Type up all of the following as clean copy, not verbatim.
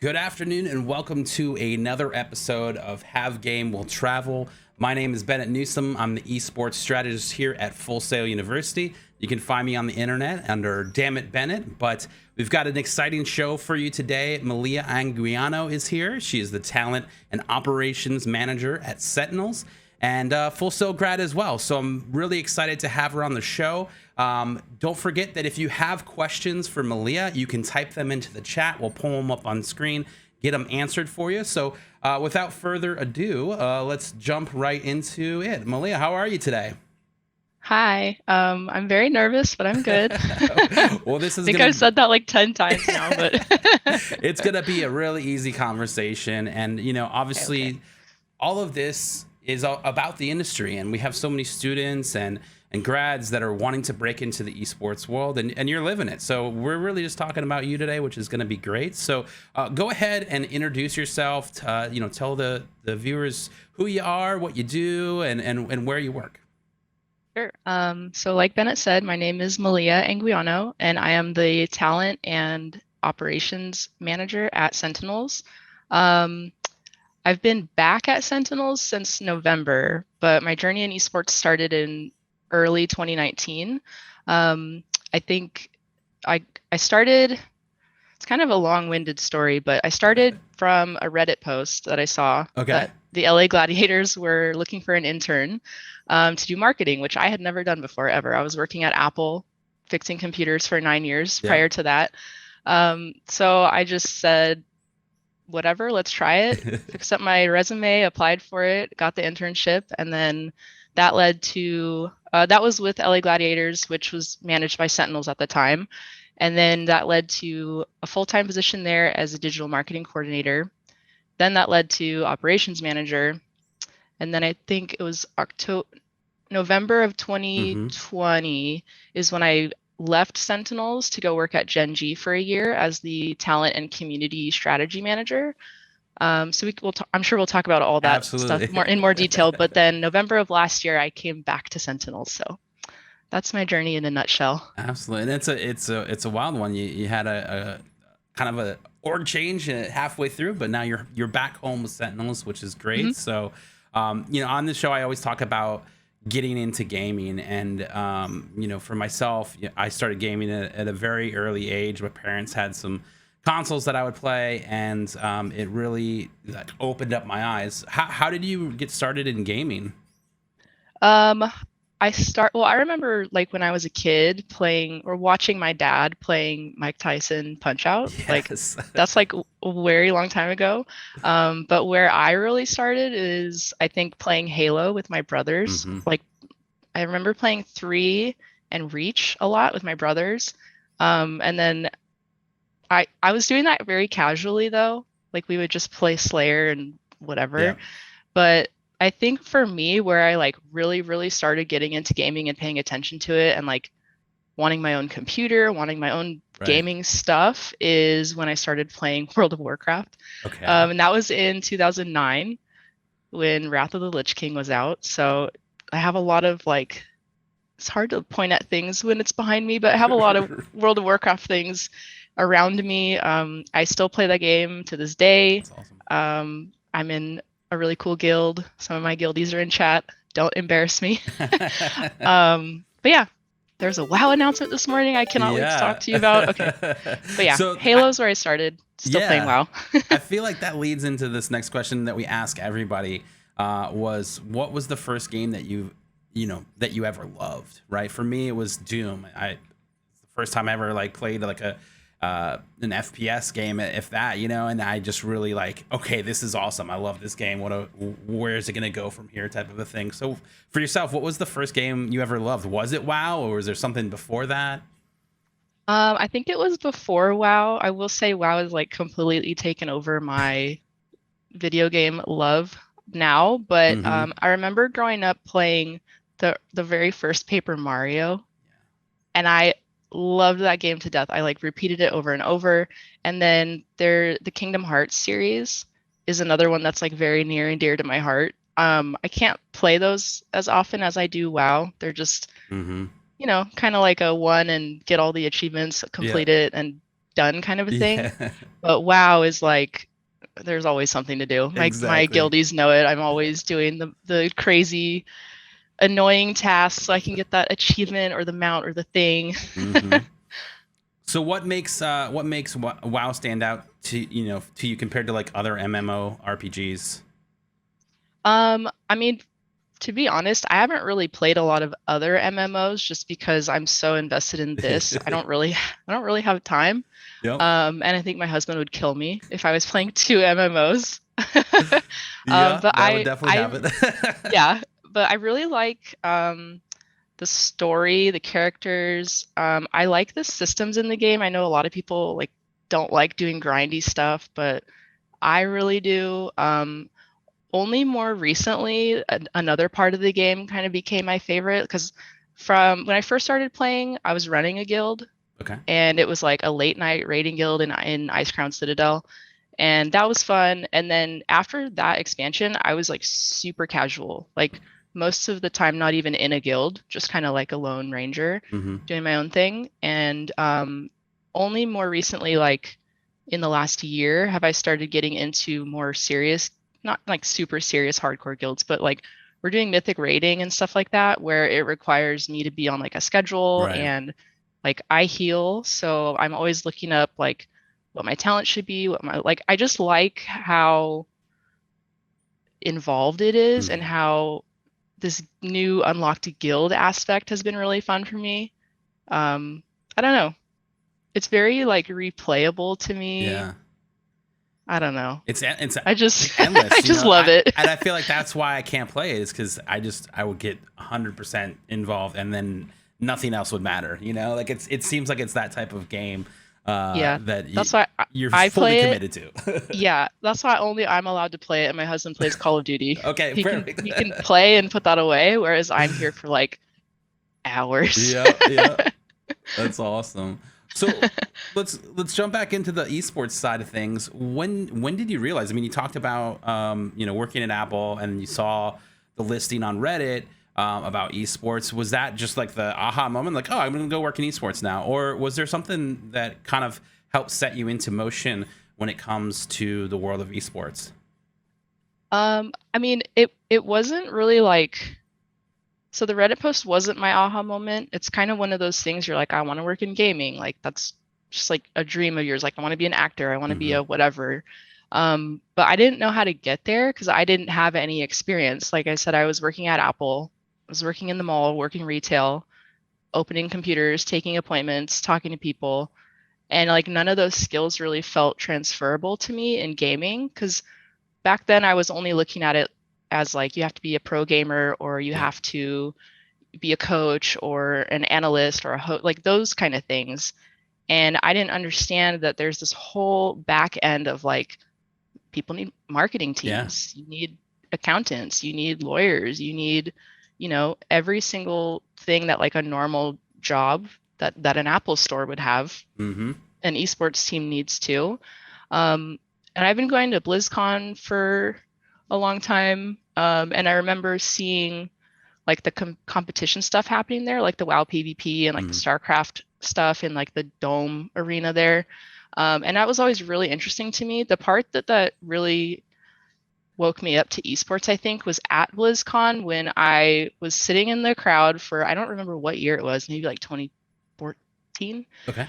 Good afternoon and welcome to another episode of Have Game Will Travel. My name is Bennett and Newsome. I'm the Esports Strategist here at Full Sail University. You can find me on the internet under Damn It Bennett, but we've got an exciting show for you today. Melia Anguiano is here. She is the Talent and Operations Manager at Sentinels and Full Sail grad as well. So I'm really excited to have her on the show. Don't forget that if you have questions for Melia, you can type them into the chat. We'll pull them up on screen, get them answered for you. So without further ado, let's jump right into it. Melia, how are you today? Hi, I'm very nervous, but I'm good. Well, this is I think I've said that like 10 times now, but it's gonna be a really easy conversation. And obviously all of this is about the industry, and we have so many students and grads that are wanting to break into the esports world, and you're living it. So we're really just talking about you today, which is going to be great. So go ahead and introduce yourself. Tell the viewers who you are, what you do, and where you work. Sure. So like Bennett said, my name is Melia Anguiano, and I am the Talent and Operations Manager at Sentinels. I've been back at Sentinels since November, but my journey in esports started in early 2019. I think I started, it's kind of a long-winded story, but I started from a Reddit post that I saw that the LA Gladiators were looking for an intern to do marketing, which I had never done before ever. I was working at Apple fixing computers for 9 years prior to that. So I just said, whatever, let's try it. Fixed up my resume, applied for it, got the internship, and then that led to that was with LA Gladiators, which was managed by Sentinels at the time. And then that led to a full-time position there as a digital marketing coordinator. Then that led to operations manager. And then I think it was November of 2020 is when I left Sentinels to go work at Gen G for a year as the talent and community strategy manager. So I'm sure we'll talk about all that stuff in more detail. But then November of last year, I came back to Sentinels. So that's my journey in a nutshell. Absolutely, and it's a wild one. You had a kind of a org change halfway through, but now you're back home with Sentinels, which is great. Mm-hmm. So on this show, I always talk about getting into gaming, and for myself, I started gaming at a very early age. My parents had some consoles that I would play, and it really opened up my eyes. How did you get started in gaming? I remember like when I was a kid playing or watching my dad playing Mike Tyson Punch-Out. Yes. Like that's like a very long time ago. But where I really started is I think playing Halo with my brothers. Mm-hmm. Like I remember playing 3 and Reach a lot with my brothers. And then I was doing that very casually though. Like we would just play Slayer and whatever. Yeah. But I think for me, where I like really, really started getting into gaming and paying attention to it and like wanting my own computer, wanting my own gaming stuff is when I started playing World of Warcraft. Okay. And that was in 2009 when Wrath of the Lich King was out. So I have a lot of like, it's hard to point at things when it's behind me, but I have a lot of World of Warcraft things around me. I still play that game to this day. That's awesome. I'm in a really cool guild. Some of my guildies are in chat. Don't embarrass me. But yeah, there's a WoW announcement this morning I cannot wait to talk to you about. Okay. But yeah, so Halo's where I started. Still playing WoW. I feel like that leads into this next question that we ask everybody was, what was the first game that you ever loved, right? For me, it was Doom. It's the first time I ever like played like an FPS game, if that, and I just really like, okay, this is awesome. I love this game. Where is it going to go from here type of a thing. So for yourself, what was the first game you ever loved? Was it WoW or was there something before that? I think it was before WoW. I will say WoW is like completely taken over my video game love now. But I remember growing up playing the very first Paper Mario, and I loved that game to death. I like repeated it over and over. And then the Kingdom Hearts series is another one that's like very near and dear to my heart. I can't play those as often as I do WoW. They're just, kind of like a one and get all the achievements, complete it and done kind of a thing. Yeah. But WoW is like there's always something to do. My Exactly. guildies know it. I'm always doing the crazy annoying tasks so I can get that achievement or the mount or the thing. Hmm. So what makes WoW stand out to you compared to like other MMO RPGs? I mean, to be honest, I haven't really played a lot of other MMOs just because I'm so invested in this. I don't really have time. Yep. And I think my husband would kill me if I was playing two MMOs. Yeah, But that would definitely have it. yeah, but I really like the story, the characters. I like the systems in the game. I know a lot of people like don't like doing grindy stuff, but I really do. Only more recently, another part of the game kind of became my favorite because from when I first started playing, I was running a guild Okay. and it was like a late night raiding guild in Ice Crown Citadel. And that was fun. And then after that expansion, I was like super casual, like most of the time, not even in a guild, just kind of like a lone ranger Hmm. doing my own thing. And only more recently, like in the last year, have I started getting into more serious, not like super serious hardcore guilds, but like we're doing mythic raiding and stuff like that, where it requires me to be on like a schedule Right. and like I heal. So I'm always looking up like what my talent should be, what my like I just like how involved it is and Mhm. how this new unlocked guild aspect has been really fun for me. I don't know. It's very like replayable to me. Yeah. I don't know. It's I just I endless, just love it. and I feel like that's why I can't play it is because I would get 100% involved and then nothing else would matter. Like it seems like it's that type of game Yeah. that That's why you're I fully play it. committed to. Yeah, that's why only I'm allowed to play it and my husband plays Call of Duty. Okay, perfect. He can play and put that away, whereas I'm here for like hours. Yeah, yeah. That's awesome. So let's jump back into the esports side of things. When did you realize? I mean, you talked about working at Apple, and you saw the listing on Reddit about esports. Was that just like the aha moment, like, oh, I'm going to go work in esports now, or was there something that kind of helped set you into motion when it comes to the world of esports? I mean, it wasn't really like so the Reddit post wasn't my aha moment. It's kind of one of those things you're like, I want to work in gaming. Like that's just like a dream of yours. Like I want to be an actor. I want to be Hmm. a whatever. But I didn't know how to get there because I didn't have any experience. Like I said, I was working at Apple. I was working in the mall, working retail, opening computers, taking appointments, talking to people. And like none of those skills really felt transferable to me in gaming because back then I was only looking at it as like you have to be a pro gamer or you Yeah. have to be a coach or an analyst or a like those kind of things. And I didn't understand that there's this whole back end of like people need marketing Yeah. teams, you need accountants, you need lawyers, you need, every single thing that like a normal job that an Apple store would have, Hmm. an esports team needs too. And I've been going to BlizzCon for a long time. And I remember seeing like the competition stuff happening there, like the WoW PvP and like the Hmm. StarCraft stuff in like the Dome arena there. And that was always really interesting to me. The part that really woke me up to esports, I think, was at BlizzCon when I was sitting in the crowd for, I don't remember what year it was, maybe like 2014, Okay.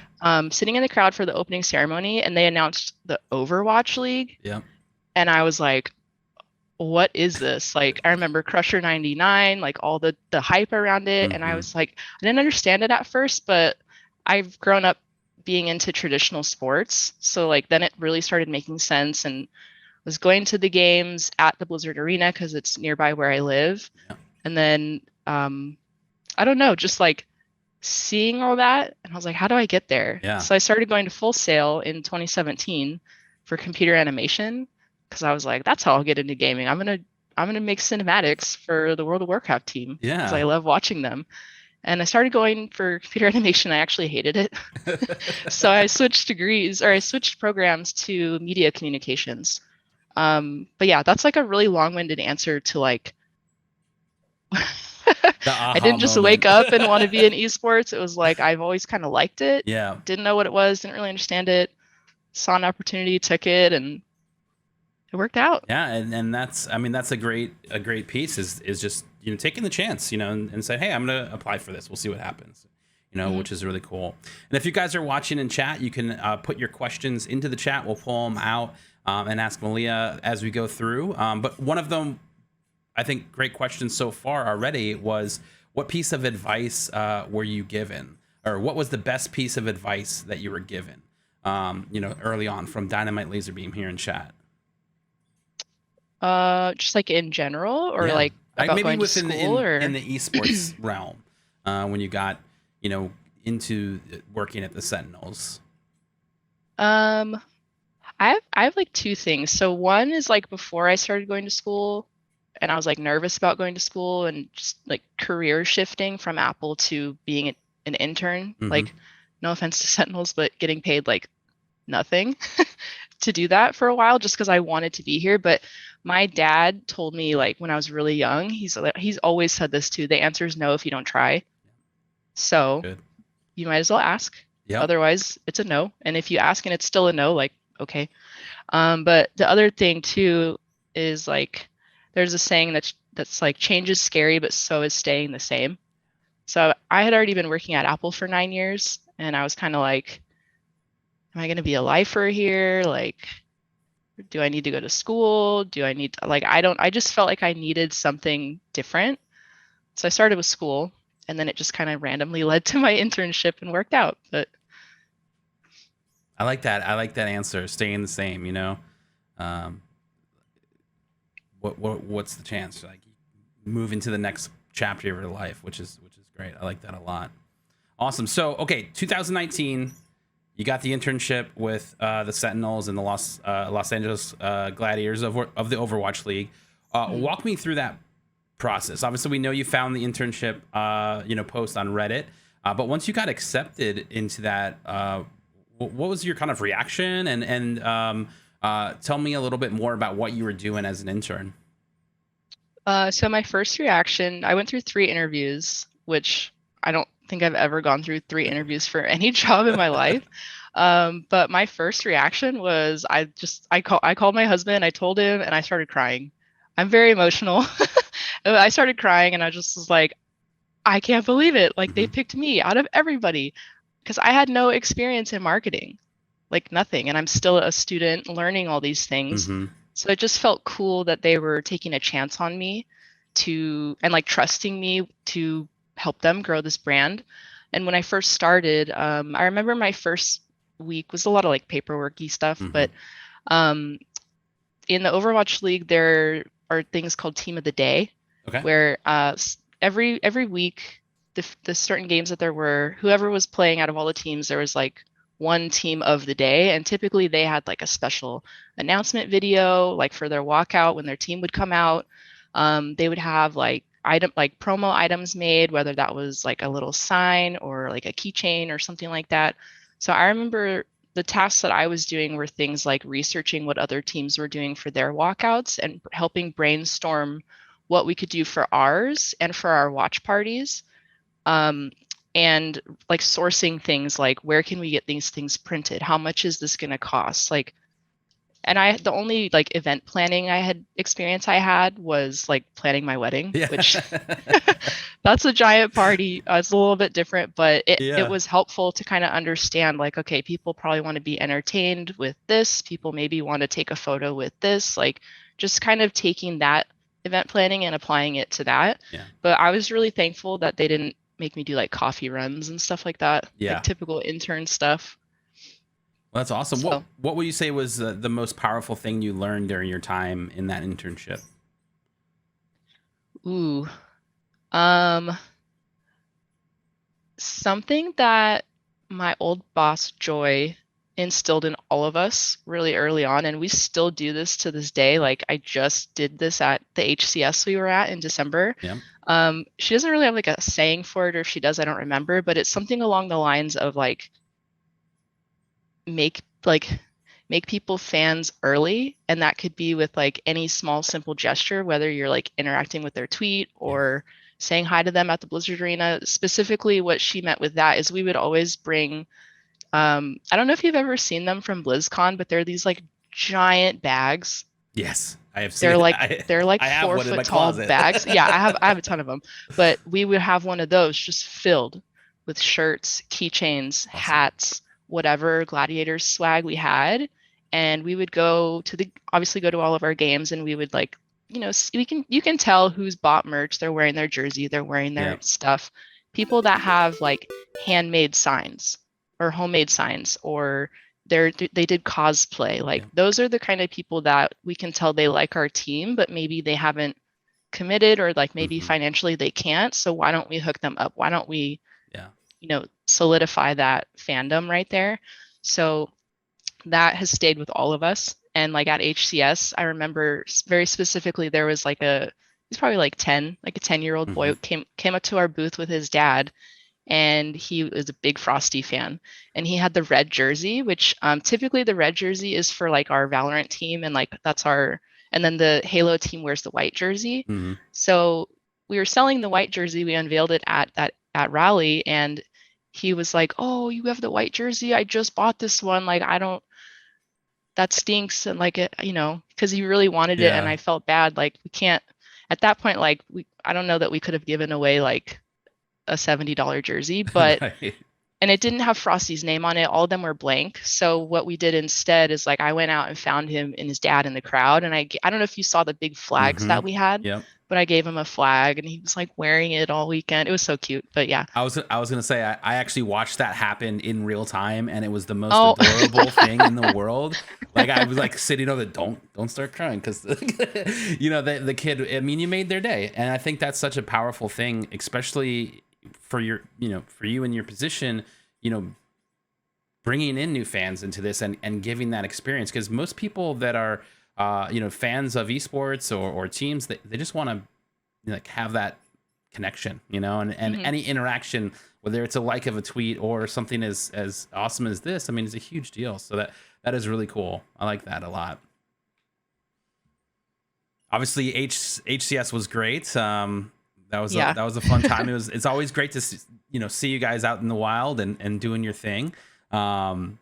sitting in the crowd for the opening ceremony, and they announced the Overwatch League. Yeah. And I was like, what is this? Like, I remember Crusher 99, like all the hype around it. And I Hmm. was like, I didn't understand it at first, but I've grown up being into traditional sports. So like then it really started making sense and was going to the games at the Blizzard Arena because it's nearby where I live. Yeah. And then I don't know, just like seeing all that. And I was like, how do I get there? Yeah. So I started going to Full Sail in 2017 for computer animation because I was like, that's how I'll get into gaming. I'm gonna make cinematics for the World of Warcraft team because I Yeah. love watching them. And I started going for computer animation. I actually hated it. So I switched degrees or I switched programs to media communications. But yeah, that's like a really long-winded answer to like The I aha didn't just moment. wake up and want to be in esports. It was like I've always kind of liked it. Yeah. Didn't know what it was, didn't really understand it. Saw an opportunity, took it, and it worked out. Yeah, and that's, I mean, that's a great piece, is just, you know, taking the chance, you know, and say, hey, I'm gonna apply for this. We'll see what happens. You know, which is really cool. And if you guys are watching in chat, you can put your questions into the chat. We'll pull them out and ask Melia as we go through. But one of them, I think, great questions so far already was, what piece of advice were you given, or what was the best piece of advice that you were given, you know, early on from Dynamite Laserbeam here in chat? Just like in general, or like about maybe going to within school, or in the esports realm, when you got, you know, into working at the Sentinels. I have like two things. So one is like before I started going to school, and I was like nervous about going to school and just like career shifting from Apple to being an intern. Like, no offense to Sentinels, but getting paid like nothing to do that for a while just because I wanted to be here. But my dad told me, like, when I was really young, he's always said this too: the answer is no if you don't try. So Good. you might as well ask. Yep. Otherwise, it's a no. And if you ask and it's still a no, like, okay. But the other thing too is like, there's a saying that's like, change is scary, but so is staying the same. So I had already been working at Apple for 9 years, and I was kind of like, am I going to be a lifer here? Like, do I need to go to school? Do I need to, like, I just felt like I needed something different. So I started with school, and then it just kind of randomly led to my internship and worked out. But I like that. I like that answer. Staying the same, you know. What's the chance? Like, move into the next chapter of your life, which is great. I like that a lot. Awesome. So, okay, 2019, you got the internship with the Sentinels and the Los Angeles Gladiators of the Overwatch League. Walk me through that process. Obviously, we know you found the internship, you know, post on Reddit, but once you got accepted into that, what was your kind of reaction? And tell me a little bit more about what you were doing as an intern. So my first reaction, I went through 3 interviews, which I don't think I've ever gone through 3 interviews for any job in my life. But my first reaction was I called my husband, I told him, and I started crying. I'm very emotional. I started crying, and I just was like, I can't believe it. Like, they picked me out of everybody, because I had no experience in marketing, like nothing. And I'm still a student learning all these things. So it just felt cool that they were taking a chance on me and like trusting me to help them grow this brand. And when I first started, I remember my first week was a lot of like paperworky stuff, but in the Overwatch League, there are things called Team of the Day, where every week, the certain games that there were, whoever was playing out of all the teams, there was like one team of the day, and typically they had like a special announcement video, like for their walkout when their team would come out. They would have like promo items made, whether that was like a little sign or like a keychain or something like that. So I remember the tasks that I was doing were things like researching what other teams were doing for their walkouts and helping brainstorm what we could do for ours and for our watch parties. And like sourcing things like, where can we get these things printed? How much is this going to cost? Like, and the only like event planning experience I had was like planning my wedding, which that's a giant party. It's a little bit different, but it was helpful to kind of understand like, okay, people probably want to be entertained with this. People maybe want to take a photo with this, like just kind of taking that event planning and applying it to that. But I was really thankful that they didn't make me do like coffee runs and stuff like that, like typical intern stuff. Well, that's awesome. So, what would you say was the most powerful thing you learned during your time in that internship? Ooh, something that my old boss Joy instilled in all of us really early on, and we still do this to this day. Like, I just did this at the HCS we were at in December. She doesn't really have like a saying for it, or if she does, I don't remember, but it's something along the lines of like, make people fans early. And that could be with like any small simple gesture, whether you're like interacting with their tweet or saying hi to them at the Blizzard Arena. Specifically, what she meant with that is we would always bring, I don't know if you've ever seen them from BlizzCon, but they're these like giant bags. Yes, I have seen. They're like I they're like I have four one in my foot tall closet. bags. Yeah, I have a ton of them. But we would have one of those just filled with shirts, keychains, Awesome. hats, whatever gladiators swag we had, and we would go to the obviously go to all of our games, and we would like, you can tell who's bought merch. They're wearing their jersey, they're wearing Yeah. their stuff. People that have like handmade signs or homemade signs, or they did cosplay. Like Yeah. those are the kind of people that we can tell they like our team, but maybe they haven't committed, or like maybe Hmm. financially they can't. So why don't we hook them up? Why don't we, Yeah. solidify that fandom right there? So that has stayed with all of us. And like at HCS, I remember very specifically there was like he's probably like 10, like a 10-year-old Hmm. boy came up to our booth with his dad, and he was a big Frosty fan. And he had the red jersey, which typically the red jersey is for like our Valorant team, and like and then the Halo team wears the white jersey. Hmm. So we were selling the white jersey. We unveiled it at Rally, and he was like, "Oh, you have the white jersey? I just bought this one. Like, I don't. That stinks." And like it, because he really wanted it, and Yeah. I felt bad. Like we can't. At that point, like I don't know that we could have given away like a $70 jersey, but Right. and it didn't have Frosty's name on it. All of them were blank. So what we did instead is like I went out and found him and his dad in the crowd, and I don't know if you saw the big flags Hmm. that we had, Yep. but I gave him a flag and he was like wearing it all weekend. It was so cute. But yeah. I was gonna say I actually watched that happen in real time, and it was the most Oh, adorable thing in the world. Like I was like sitting over, don't start crying, because the kid. I mean, you made their day, and I think that's such a powerful thing, especially for for you in your position. You know, bringing in new fans into this and giving that experience, because most people that are fans of esports or teams, they just want to like have that connection, and mhm. any interaction, whether it's a like of a tweet or something as awesome as this. I mean, it's a huge deal. So that is really cool. I like that a lot. Obviously HCS was great. Yeah. That was a fun time. It's always great to see you guys out in the wild and doing your thing. um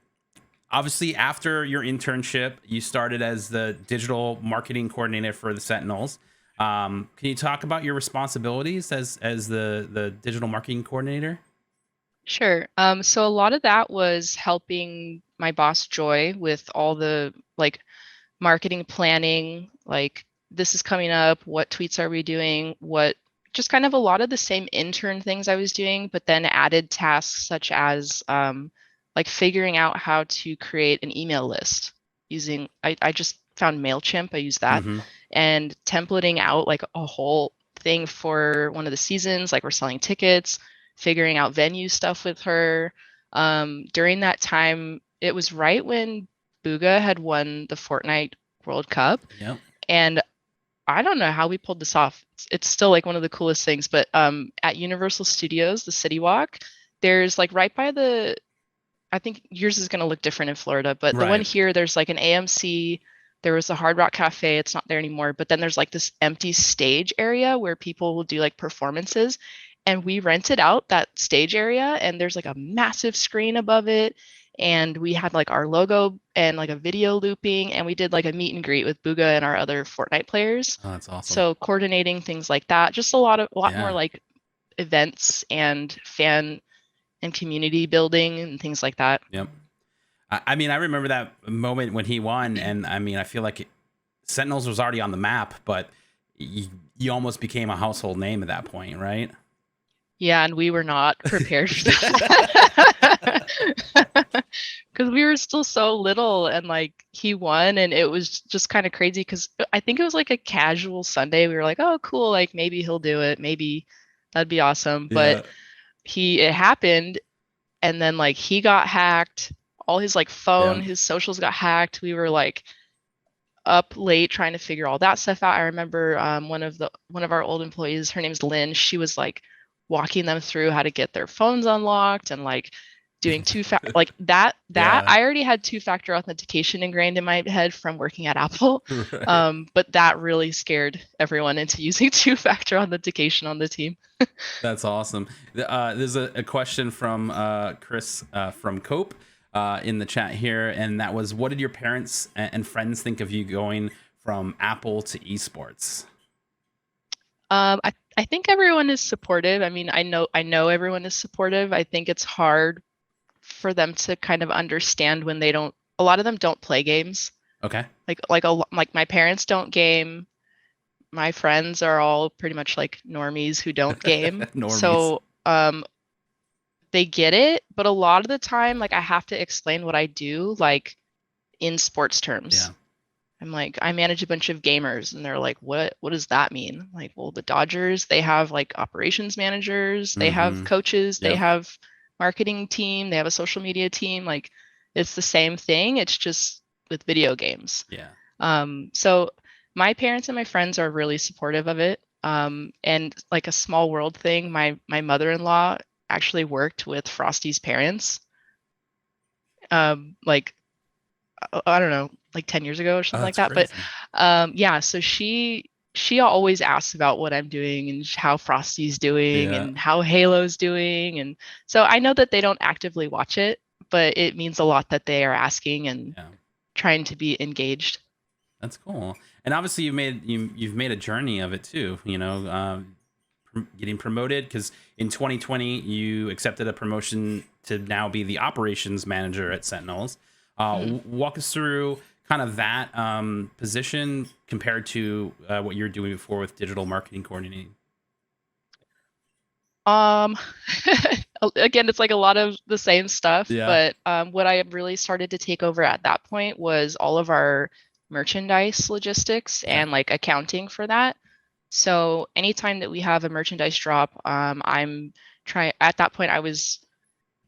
Obviously, after your internship, you started as the digital marketing coordinator for the Sentinels. Can you talk about your responsibilities as the digital marketing coordinator? Sure. So a lot of that was helping my boss Joy with all the like marketing planning, like this is coming up, what tweets are we doing, what just kind of a lot of the same intern things I was doing, but then added tasks such as like figuring out how to create an email list using, I just found MailChimp, I use that, Mm-hmm. and templating out like a whole thing for one of the seasons, like we're selling tickets, figuring out venue stuff with her. During that time, it was right when Booga had won the Fortnite World Cup. Yep. And I don't know how we pulled this off. It's still like one of the coolest things. But at Universal Studios, the City Walk, there's like right by I think yours is going to look different in Florida, but the one Right. here, there's like an AMC. There was a Hard Rock Cafe. It's not there anymore. But then there's like this empty stage area where people will do like performances. And we rented out that stage area, and there's like a massive screen above it. And we had like our logo and like a video looping, and we did like a meet and greet with Booga and our other Fortnite players. Oh, that's awesome. So coordinating things like that, just a lot more Yeah. like events and fan and community building and things like that. Yep. I mean, I remember that moment when he won, and I mean, I feel like Sentinels was already on the map, but you almost became a household name at that point, right? Yeah, and we were not prepared for that because we were still so little, and like he won, and it was just kind of crazy because I think it was like a casual Sunday. We were like, oh, cool, like maybe he'll do it, maybe that'd be awesome. But Yeah. it happened, and then like he got hacked, all his like phone, Yeah. his socials got hacked. We were like up late trying to figure all that stuff out. I remember one of our old employees, her name's Lynn. She was like walking them through how to get their phones unlocked and like doing like that Yeah. I already had two-factor authentication ingrained in my head from working at Apple. Right. But that really scared everyone into using two-factor authentication on the team. That's awesome. There's a question from Chris from Cope in the chat here, and that was, what did your parents and friends think of you going from Apple to esports? I think everyone is supportive. I mean, I know everyone is supportive. I think it's hard for them to kind of understand when they don't. A lot of them don't play games. Okay. Like my parents don't game. My friends are all pretty much like normies who don't game. Normies. So they get it, but a lot of the time, like I have to explain what I do, like in sports terms. Yeah. I'm like, I manage a bunch of gamers, and they're like, what does that mean? I'm like, well, the Dodgers, they have like operations managers, they have coaches, they have marketing team, they have a social media team. Like it's the same thing. It's just with video games. Yeah. So my parents and my friends are really supportive of it. And like a small world thing, my mother-in-law actually worked with Frosty's parents. Like I don't know, like 10 years ago or something like that. Crazy. But yeah, so she always asks about what I'm doing and how Frosty's doing and how Halo's doing. And so I know that they don't actively watch it, but it means a lot that they are asking and trying to be engaged. That's cool. And obviously you've made a journey of it too, you know, getting promoted, because in 2020 you accepted a promotion to now be the operations manager at Sentinels. Walk us through kind of that position compared to what you're doing before with digital marketing coordinating. Again, it's like a lot of the same stuff, but what I really started to take over at that point was all of our merchandise logistics and like accounting for that. So anytime that we have a merchandise drop, at that point I was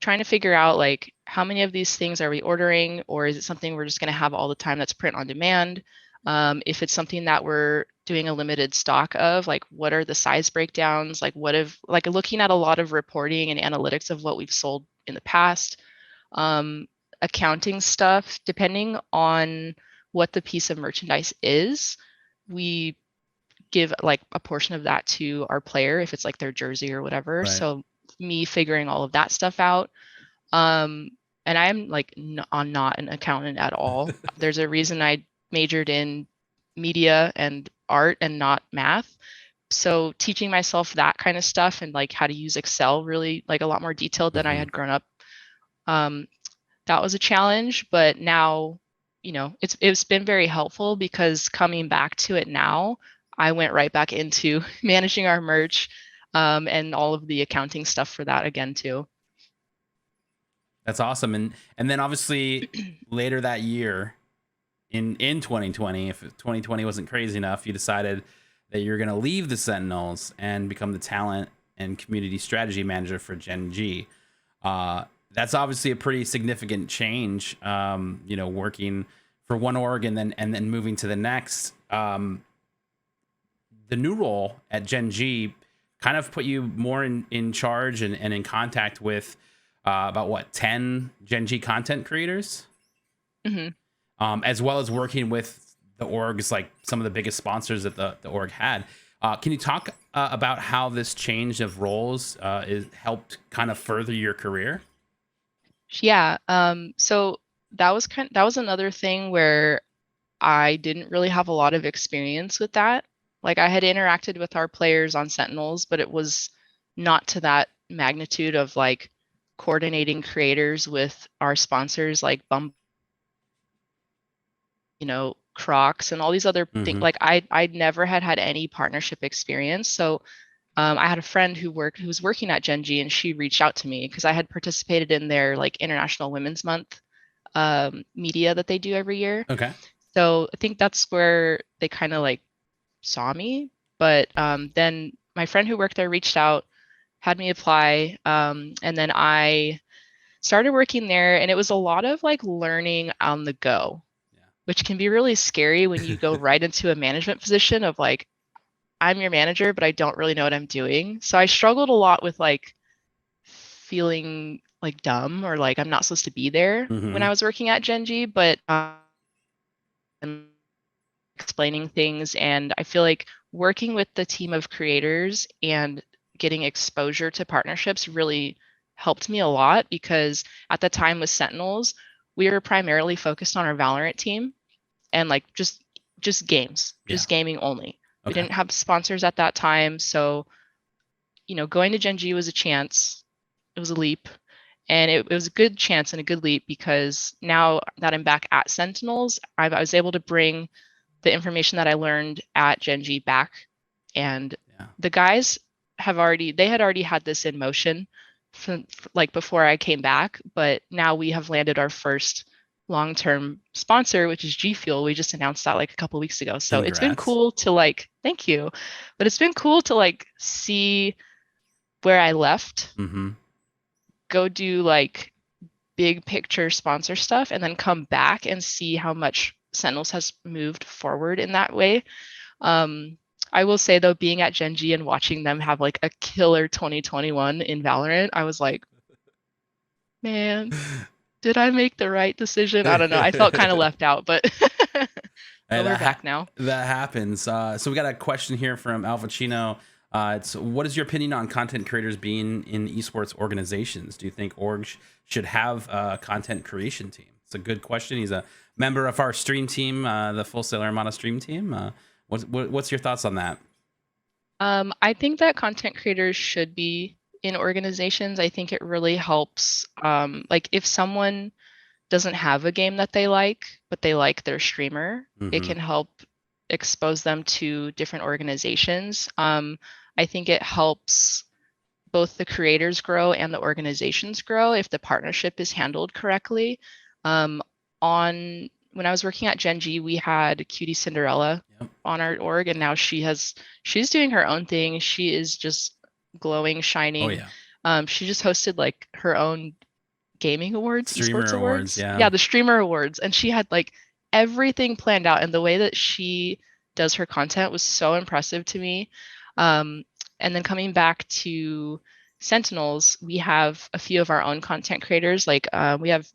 trying to figure out like how many of these things are we ordering, or is it something we're just going to have all the time that's print on demand? If it's something that we're doing a limited stock of, like what are the size breakdowns, like looking at a lot of reporting and analytics of what we've sold in the past. Accounting stuff, depending on what the piece of merchandise is, we give like a portion of that to our player if it's like their jersey or whatever. So me figuring all of that stuff out. And I'm like not an accountant at all. There's a reason I majored in media and art and not math. So teaching myself that kind of stuff and like how to use Excel really like a lot more detailed than I had grown up. That was a challenge, but now, you know, it's been very helpful, because coming back to it now, I went right back into managing our merch and all of the accounting stuff for that again too. That's awesome. And then obviously later that year in 2020, if 2020 wasn't crazy enough, you decided that you're going to leave the Sentinels and become the talent and community strategy manager for Gen G. That's obviously a pretty significant change, you know, working for one org and then moving to the next. The new role at Gen G kind of put you more in charge and in contact with about 10 Gen G content creators, as well as working with the orgs, like some of the biggest sponsors that the org had. Can you talk about how this change of roles is helped kind of further your career? Yeah. So that was another thing where I didn't really have a lot of experience with that. Like I had interacted with our players on Sentinels, but it was not to that magnitude of like coordinating creators with our sponsors like you know, Crocs and all these other things. Like I'd never had any partnership experience. So I had a friend who was working at Gen G, and she reached out to me because I had participated in their like International Women's Month media that they do every year. Okay. So I think that's where they kind of like saw me. But then my friend who worked there reached out, had me apply, and then I started working there, and it was a lot of like learning on the go, which can be really scary when you go right into a management position of like, I'm your manager, but I don't really know what I'm doing. So I struggled a lot with like feeling like dumb or like I'm not supposed to be there when I was working at Gen G, but and explaining things. And I feel like working with the team of creators and getting exposure to partnerships really helped me a lot because at the time with Sentinels, we were primarily focused on our Valorant team and like just games, just gaming only. We didn't have sponsors at that time, so going to Gen G was a chance. It was a leap. And it was a good chance and a good leap because now that I'm back at Sentinels, I was able to bring the information that I learned at Gen G back. And the guys had already had this in motion from, like before I came back, but now we have landed our first long-term sponsor, which is G Fuel. We just announced that like a couple of weeks ago. So It's been cool to like, thank you, but it's been cool to like see where I left, go do like big picture sponsor stuff, and then come back and see how much Sentinels has moved forward in that way. I will say though, being at Gen G and watching them have like a killer 2021 in Valorant, I was like, man, did I make the right decision? I don't know. I felt kind of left out, but we're back now. That happens. So we got a question here from Alpha Chino. It's what is your opinion on content creators being in esports organizations? Do you think orgs should have a content creation team? It's a good question. He's a member of our stream team, the Full Sail Armada stream team. What's your thoughts on that? I think that content creators should be in organizations. I think it really helps. Like if someone doesn't have a game that they like, but they like their streamer, it can help expose them to different organizations. I think it helps both the creators grow and the organizations grow if the partnership is handled correctly. When I was working at Gen G, we had Cutie Cinderella on our org, and now she's doing her own thing. She is just glowing, shining. She just hosted like her own gaming awards, esports awards. The streamer awards, and she had like everything planned out, and the way that she does her content was so impressive to me. And then coming back to Sentinels, we have a few of our own content creators. Like we have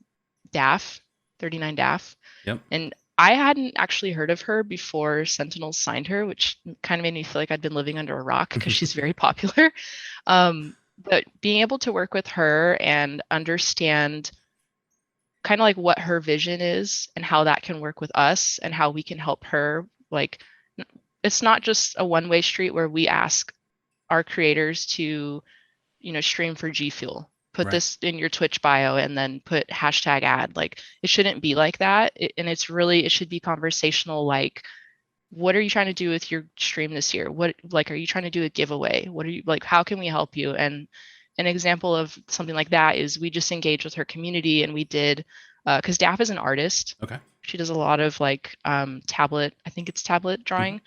Daff, 39 Daff. And I hadn't actually heard of her before Sentinels signed her, which kind of made me feel like I'd been living under a rock because she's very popular. But being able to work with her and understand kind of like what her vision is and how that can work with us and how we can help her. Like, it's not just a one-way street where we ask our creators to, stream for G Fuel, put this in your Twitch bio and then put #ad. Like, it shouldn't be like that. It should be conversational. Like, what are you trying to do with your stream this year? Are you trying to do a giveaway? What are you like, how can we help you? And an example of something like that is we just engaged with her community and we did, because Daff is an artist. She does a lot of like tablet drawing.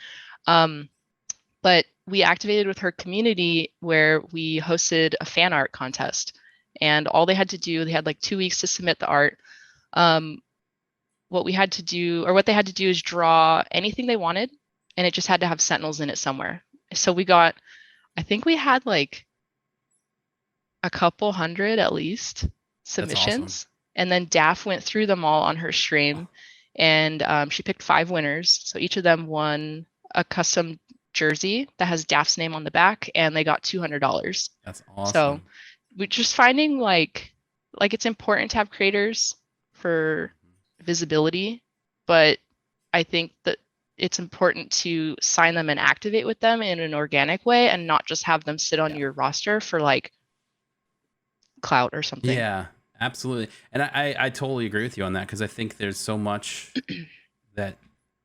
But we activated with her community where we hosted a fan art contest, and all they had to do, they had like 2 weeks to submit the art. What they had to do is draw anything they wanted, and it just had to have Sentinels in it somewhere. So I think we had like a couple hundred at least submissions. Awesome. And then Daff went through them all on her stream, and she picked 5 winners. So each of them won a custom jersey that has Daff's name on the back, and they got $200. That's awesome. So we're just finding like it's important to have creators for visibility, but I think that it's important to sign them and activate with them in an organic way and not just have them sit on your roster for like clout or something. Yeah, absolutely. And I totally agree with you on that, because I think there's so much that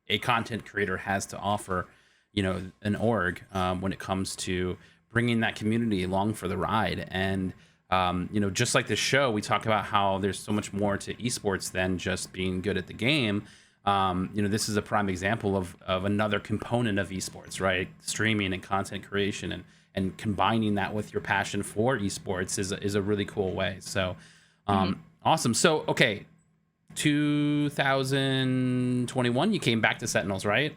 a content creator has to offer, an org, when it comes to bringing that community along for the ride. And, just like this show, we talk about how there's so much more to esports than just being good at the game. This is a prime example of another component of esports, right? Streaming and content creation, and combining that with your passion for esports is a really cool way. So, awesome. So, okay, 2021, you came back to Sentinels, right?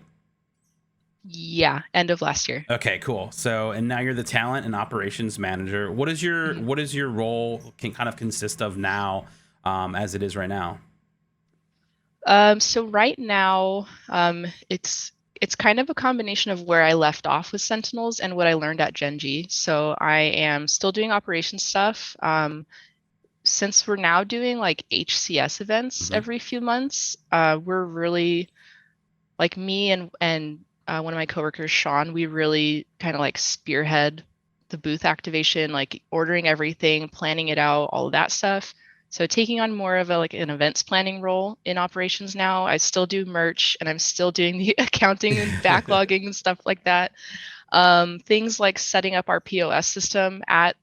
Yeah, end of last year. Okay, cool. So, and now you're the talent and operations manager. What is your role can kind of consist of now, as it is right now? So right now, it's kind of a combination of where I left off with Sentinels and what I learned at Gen G. So I am still doing operations stuff. Since we're now doing like HCS events Hmm. every few months, we're really like me and one of my coworkers, Sean, we really kind of like spearhead the booth activation, like ordering everything, planning it out, all of that stuff. So taking on more of a like an events planning role in operations now. I still do merch and I'm still doing the accounting and backlogging and stuff like that. Things like setting up our POS system at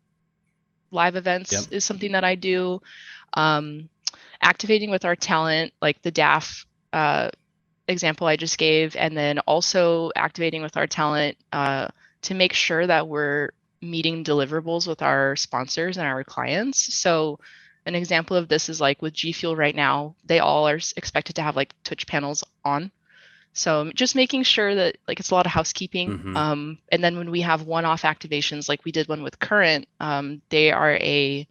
live Yep. events is something that I do. Um, Activating with our talent, like the DAF example I just gave, and then also activating with our talent to make sure that we're meeting deliverables with our sponsors and our clients. So an example of this is like with G Fuel right now, they all are expected to have like Twitch panels on. So just making sure that like it's a lot of housekeeping. Hmm. And then when we have one-off activations, like we did one with Current, they are a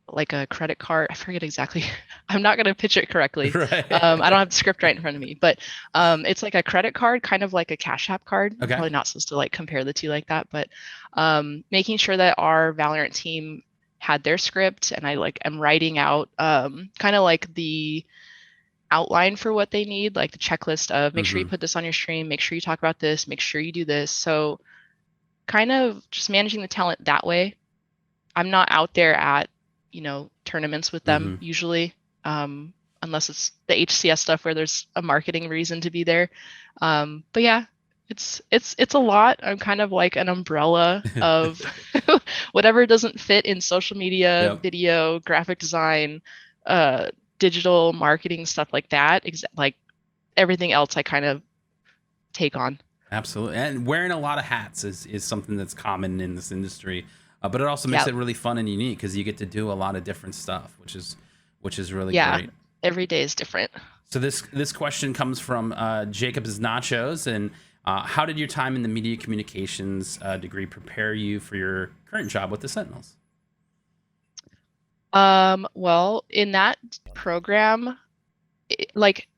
like a credit card. I forget exactly. I'm not going to pitch it correctly. I Right. don't have the script right in front of me, but it's like a credit card, kind of like a Cash App card. I'm Okay. probably not supposed to like compare the two like that, but making sure that our Valorant team had their script and I like am writing out kind of like the outline for what they need, like the checklist of make sure you Hmm. put this on your stream, make sure you talk about this, make sure you do this. So kind of just managing the talent that way. I'm not out there at, tournaments with them Hmm. usually, unless it's the HCS stuff where there's a marketing reason to be there. But yeah, it's a lot. I'm kind of like an umbrella of whatever doesn't fit in social media, Yep. video, graphic design, uh, digital marketing, stuff like that. Like everything else I kind of take on. Absolutely. And wearing a lot of hats is something that's common in this industry. But it also makes Yeah. it really fun and unique because you get to do a lot of different stuff, which is really Yeah. great. Every day is different. So this question comes from Jacob's Nachos, and how did your time in the media communications degree prepare you for your current job with the Sentinels? Well, in that program, like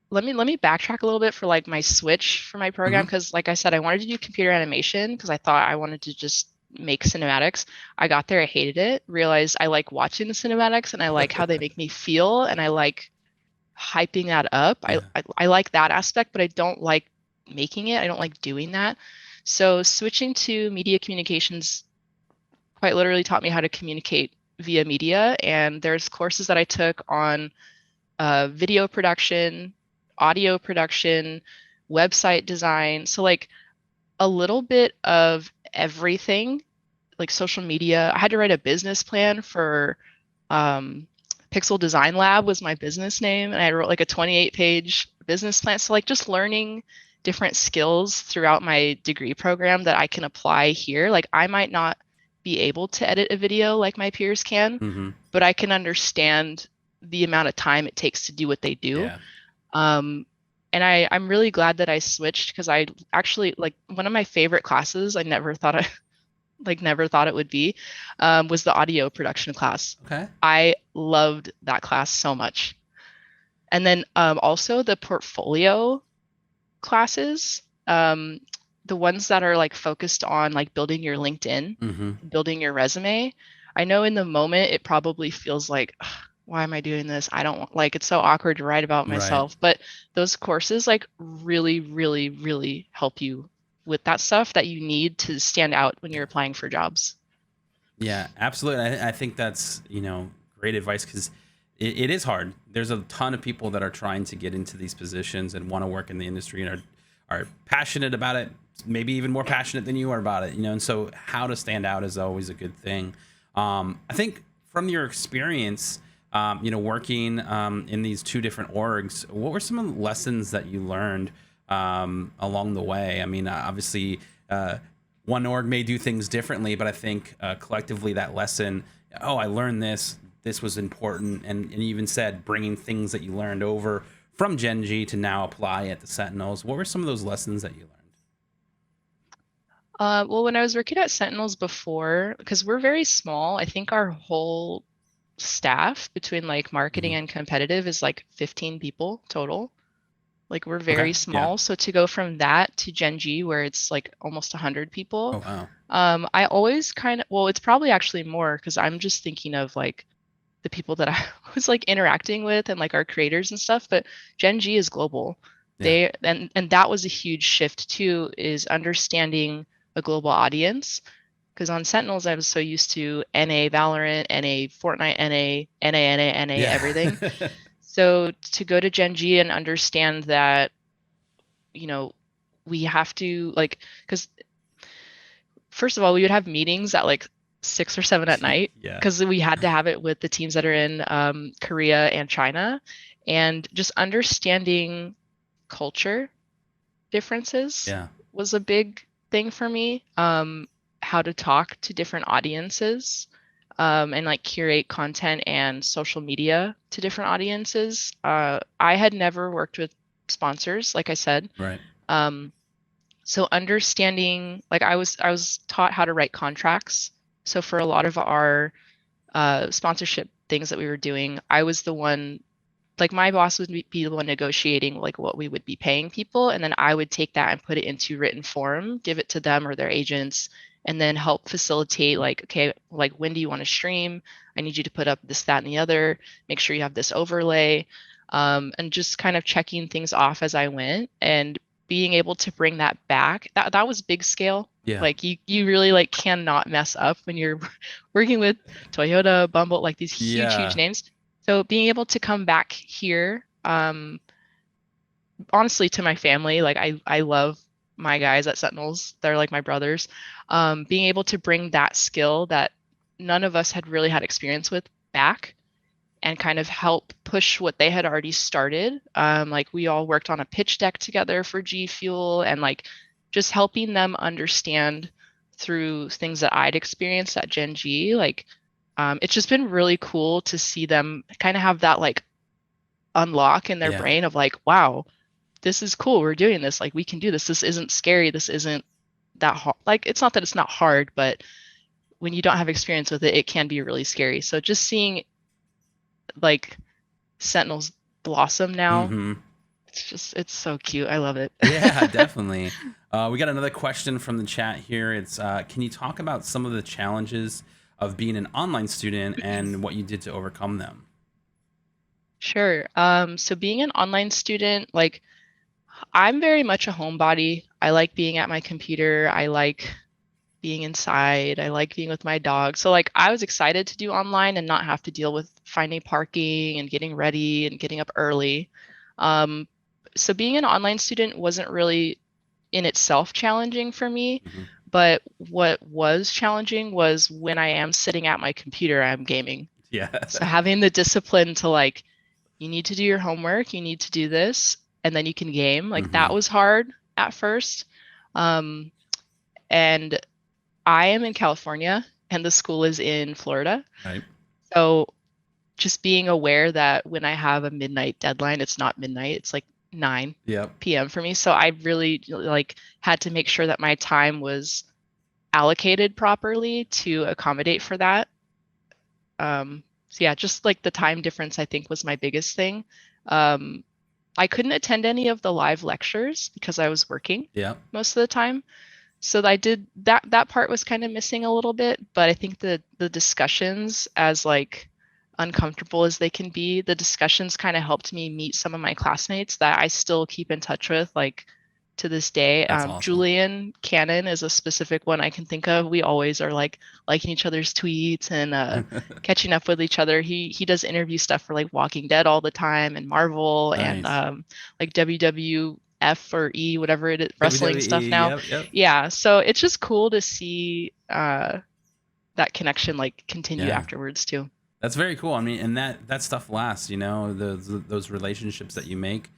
let me backtrack a little bit for like my switch for my program Hmm. because like I said, I wanted to do computer animation because I thought I wanted to just make cinematics. I got there, I hated it, realized I like watching the cinematics and I like how they make me feel and I like hyping that up. I, Yeah. I I like that aspect, but I don't like making it. I don't like doing that. So switching to media communications quite literally taught me how to communicate via media. And there's courses that I took on video production, audio production, website design. So, like a little bit of everything, like social media. I had to write a business plan for um, Pixel Design Lab, was my business name. And I wrote like a 28-page business plan. So, like, just learning different skills throughout my degree program that I can apply here. Like, I might not be able to edit a video like my peers can, Hmm. but I can understand the amount of time it takes to do what they do. Yeah. Um, and I'm really glad that I switched because I actually like one of my favorite classes I never thought it would be was the audio production class. Okay. I loved that class so much. And then also the portfolio classes, the ones that are like focused on like building your LinkedIn, Hmm. building your resume. I know in the moment it probably feels like, "Ugh, why am I doing this? I don't like it's so awkward to write about Right. myself." But those courses like really, really, really help you with that stuff that you need to stand out when you're applying for jobs. Yeah, absolutely. I think that's, great advice because it is hard. There's a ton of people that are trying to get into these positions and want to work in the industry and are passionate about it, maybe even more passionate than you are about it, and so how to stand out is always a good thing. I think from your experience, working in these two different orgs, what were some of the lessons that you learned along the way? I mean, obviously, one org may do things differently, but I think collectively that lesson, oh, I learned this. This was important, and you even said bringing things that you learned over from Gen G to now apply at the Sentinels. What were some of those lessons that you learned? Well, when I was working at Sentinels before, because we're very small, I think our whole staff between like marketing and competitive is like 15 people total. Like we're very small. Yeah. So to go from that to Gen G, where it's like almost 100 people, Oh, wow. I always kind of, well, it's probably actually more because I'm just thinking of like the people that I was like interacting with and like our creators and stuff. But Gen G is global. Yeah. And that was a huge shift too, is understanding a global audience. Because on Sentinels, I was so used to NA Valorant, NA Fortnite, NA, everything. Yeah. So to go to Gen G and understand that, you know, we have to like, because first of all, we would have meetings at like 6 or 7 at night Yeah. because we had to have it with the teams that are in Korea and China, and just understanding culture differences Yeah. was a big thing for me. How to talk to different audiences, and like curate content and social media to different audiences. I had never worked with sponsors, like I said. Right. So understanding, like I was taught how to write contracts. So for a lot of our sponsorship things that we were doing, I was the one, like my boss would be the one negotiating like what we would be paying people, and then I would take that and put it into written form, give it to them or their agents, and then help facilitate like, okay, like when do you want to stream? I need you to put up this, that, and the other. Make sure you have this overlay, and just kind of checking things off as I went and being able to bring that back. That was big scale. Yeah. Like you really like cannot mess up when you're working with Toyota, Bumble, like these huge names. So being able to come back here, honestly, to my family, like I love my guys at Sentinels. They're like my brothers. Being able to bring that skill that none of us had really had experience with back and kind of help push what they had already started. Like we all worked on a pitch deck together for G Fuel, and like just helping them understand through things that I'd experienced at Gen G. Like it's just been really cool to see them kind of have that like unlock in their brain of like, wow, this is cool. We're doing this. Like we can do this. This isn't scary. This isn't that hard. Like it's not that it's not hard, but when you don't have experience with it, it can be really scary. So just seeing like Sentinels blossom now, it's so cute. I love it. Yeah, definitely. We got another question from the chat here. It's can you talk about some of the challenges of being an online student and what you did to overcome them? Sure. So being an online student, like I'm very much a homebody. I like being at my computer. I like being inside. I like being with my dog. So like I was excited to do online and not have to deal with finding parking and getting ready and getting up early. So being an online student wasn't really in itself challenging for me. But what was challenging was when I am sitting at my computer, I'm gaming. Yeah. So having the discipline to like, you need to do your homework, you need to do this, and then you can game. Like that was hard at first. And I am in California and the school is in Florida. Right. So just being aware that when I have a midnight deadline, it's not midnight, it's like 9 p.m. for me. So I really like had to make sure that my time was allocated properly to accommodate for that. So yeah, just like the time difference, I think was my biggest thing. I couldn't attend any of the live lectures because I was working most of the time. So I did that part was kind of missing a little bit, but I think the discussions, as like uncomfortable as they can be, the discussions kind of helped me meet some of my classmates that I still keep in touch with, like to this day. Awesome. Julian Cannon is a specific one I can think of. We always are like liking each other's tweets and catching up with each other. He does interview stuff for like Walking Dead all the time and Marvel and like WWF or E, whatever it is, wrestling WWE, stuff now. Yeah, so it's just cool to see that connection like continue afterwards too. That's very cool. I mean, and that stuff lasts, you know, those relationships that you make,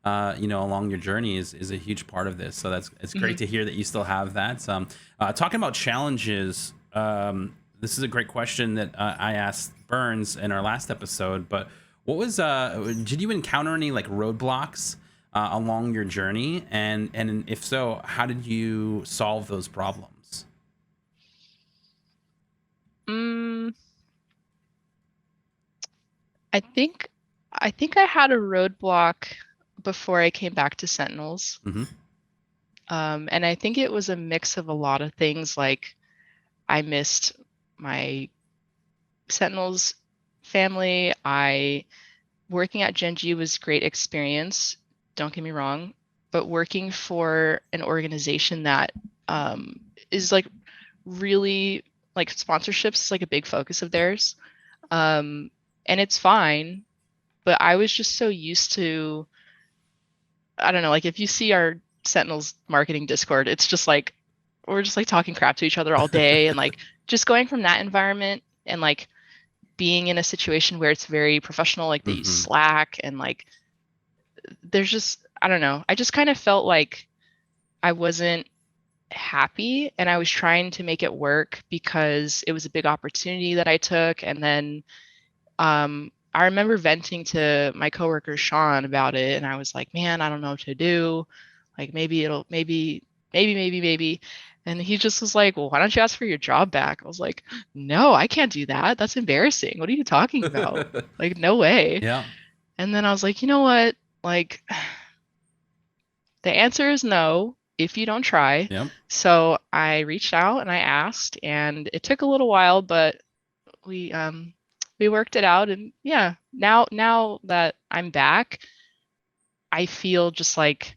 you know, along your journey is a huge part of this. So it's great to hear that you still have that. Talking about challenges, this is a great question that I asked Burns in our last episode, but What was did you encounter any like roadblocks along your journey, and if so, how did you solve those problems? Mm, I think I had a roadblock before I came back to Sentinels. Mm-hmm. And I think it was a mix of a lot of things. Like I missed my Sentinels family. I working at Genji was great experience. Don't get me wrong, but working for an organization that is like really like sponsorships is like a big focus of theirs. And it's fine, but I was just so used to, I don't know, like if you see our Sentinels marketing Discord, it's just like we're just like talking crap to each other all day and like just going from that environment and like being in a situation where it's very professional, like they use Mm-hmm. Slack and like there's just, I don't know. I just kind of felt like I wasn't happy and I was trying to make it work because it was a big opportunity that I took. And then I remember venting to my coworker Sean about it, and I was like, "Man, I don't know what to do. Like maybe it'll maybe." And he just was like, "Well, why don't you ask for your job back?" I was like, "No, I can't do that. That's embarrassing. What are you talking about? Like no way." Yeah. And then I was like, "You know what? Like the answer is no if you don't try." Yep. So I reached out and I asked, and it took a little while, but we we worked it out. And yeah, now that I'm back, I feel just like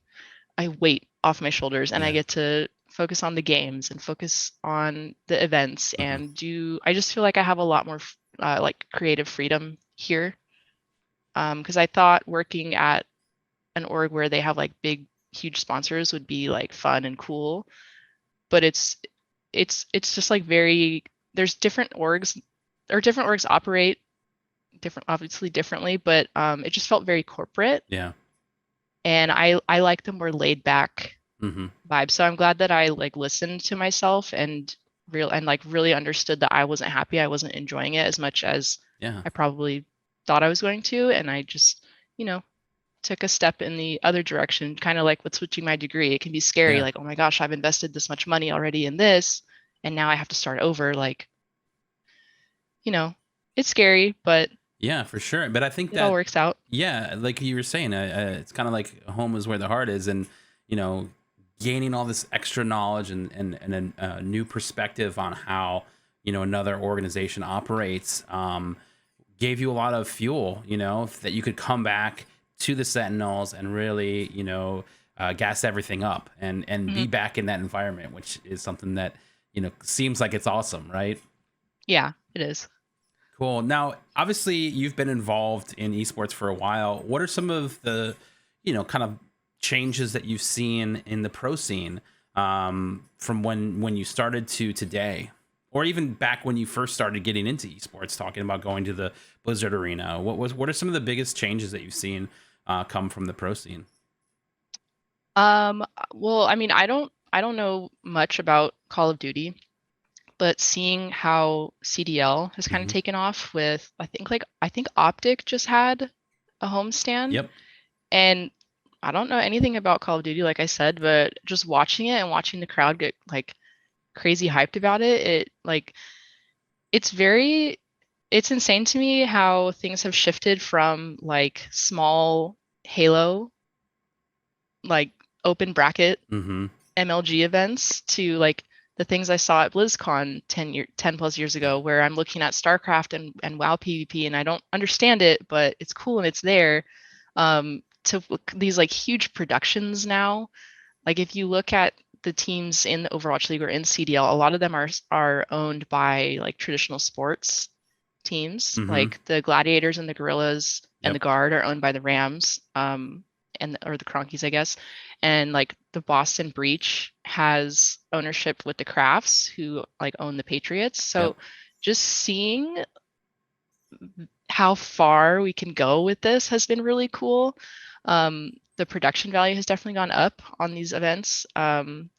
I weight off my shoulders and I Yeah. get to focus on the games and focus on the events Mm-hmm. and do I just feel like I have a lot more like creative freedom here. Because I thought working at an org where they have like big huge sponsors would be like fun and cool, but it's just like very, there's different orgs, or different orgs operate different, obviously differently, but it just felt very corporate. Yeah. And I like the more laid back Mm-hmm. vibe. So I'm glad that I like listened to myself and like really understood that I wasn't happy. I wasn't enjoying it as much as Yeah. I probably thought I was going to. And I just, you know, took a step in the other direction, kind of like with switching my degree. It can be scary, Yeah. like, oh my gosh, I've invested this much money already in this, and now I have to start over. Like, you know, it's scary, but Yeah, for sure. But I think it all that, works out. yeah, like you were saying, it's kind of like home is where the heart is, and you know, gaining all this extra knowledge and a new perspective on how another organization operates gave you a lot of fuel. That you could come back to the Sentinels and really gas everything up and be Mhm. back in that environment, which is something that seems like it's awesome, right? Yeah, it is. Cool. Now, obviously, you've been involved in esports for a while. What are some of the, kind of changes that you've seen in the pro scene from when you started to today, or even back when you first started getting into esports, talking about going to the Blizzard Arena? What are some of the biggest changes that you've seen come from the pro scene? Well, I mean, I don't know much about Call of Duty, but seeing how CDL has kind of Hmm. taken off with, I think Optic just had a homestand, Yep. and I don't know anything about Call of Duty, like I said, but just watching it and watching the crowd get like crazy hyped about it, it like it's very, it's insane to me how things have shifted from like small Halo, like open bracket Hmm. MLG events to like the things I saw at BlizzCon 10 plus years Yeah. ago, where I'm looking at StarCraft and WoW PvP and I don't understand it, but it's cool and it's there. To these like huge productions now. Like if you look at the teams in the Overwatch League or in CDL, a lot of them are owned by like traditional sports teams. Hmm. Like the Gladiators and the Gorillas and the Yep. Guard are owned by the Rams, and or the Cronkies, I guess. And like the Boston Breach has ownership with the Crafts, who like own the Patriots. Yep. So just seeing how far we can go with this has been really cool. The production value has definitely gone up on these events. I'm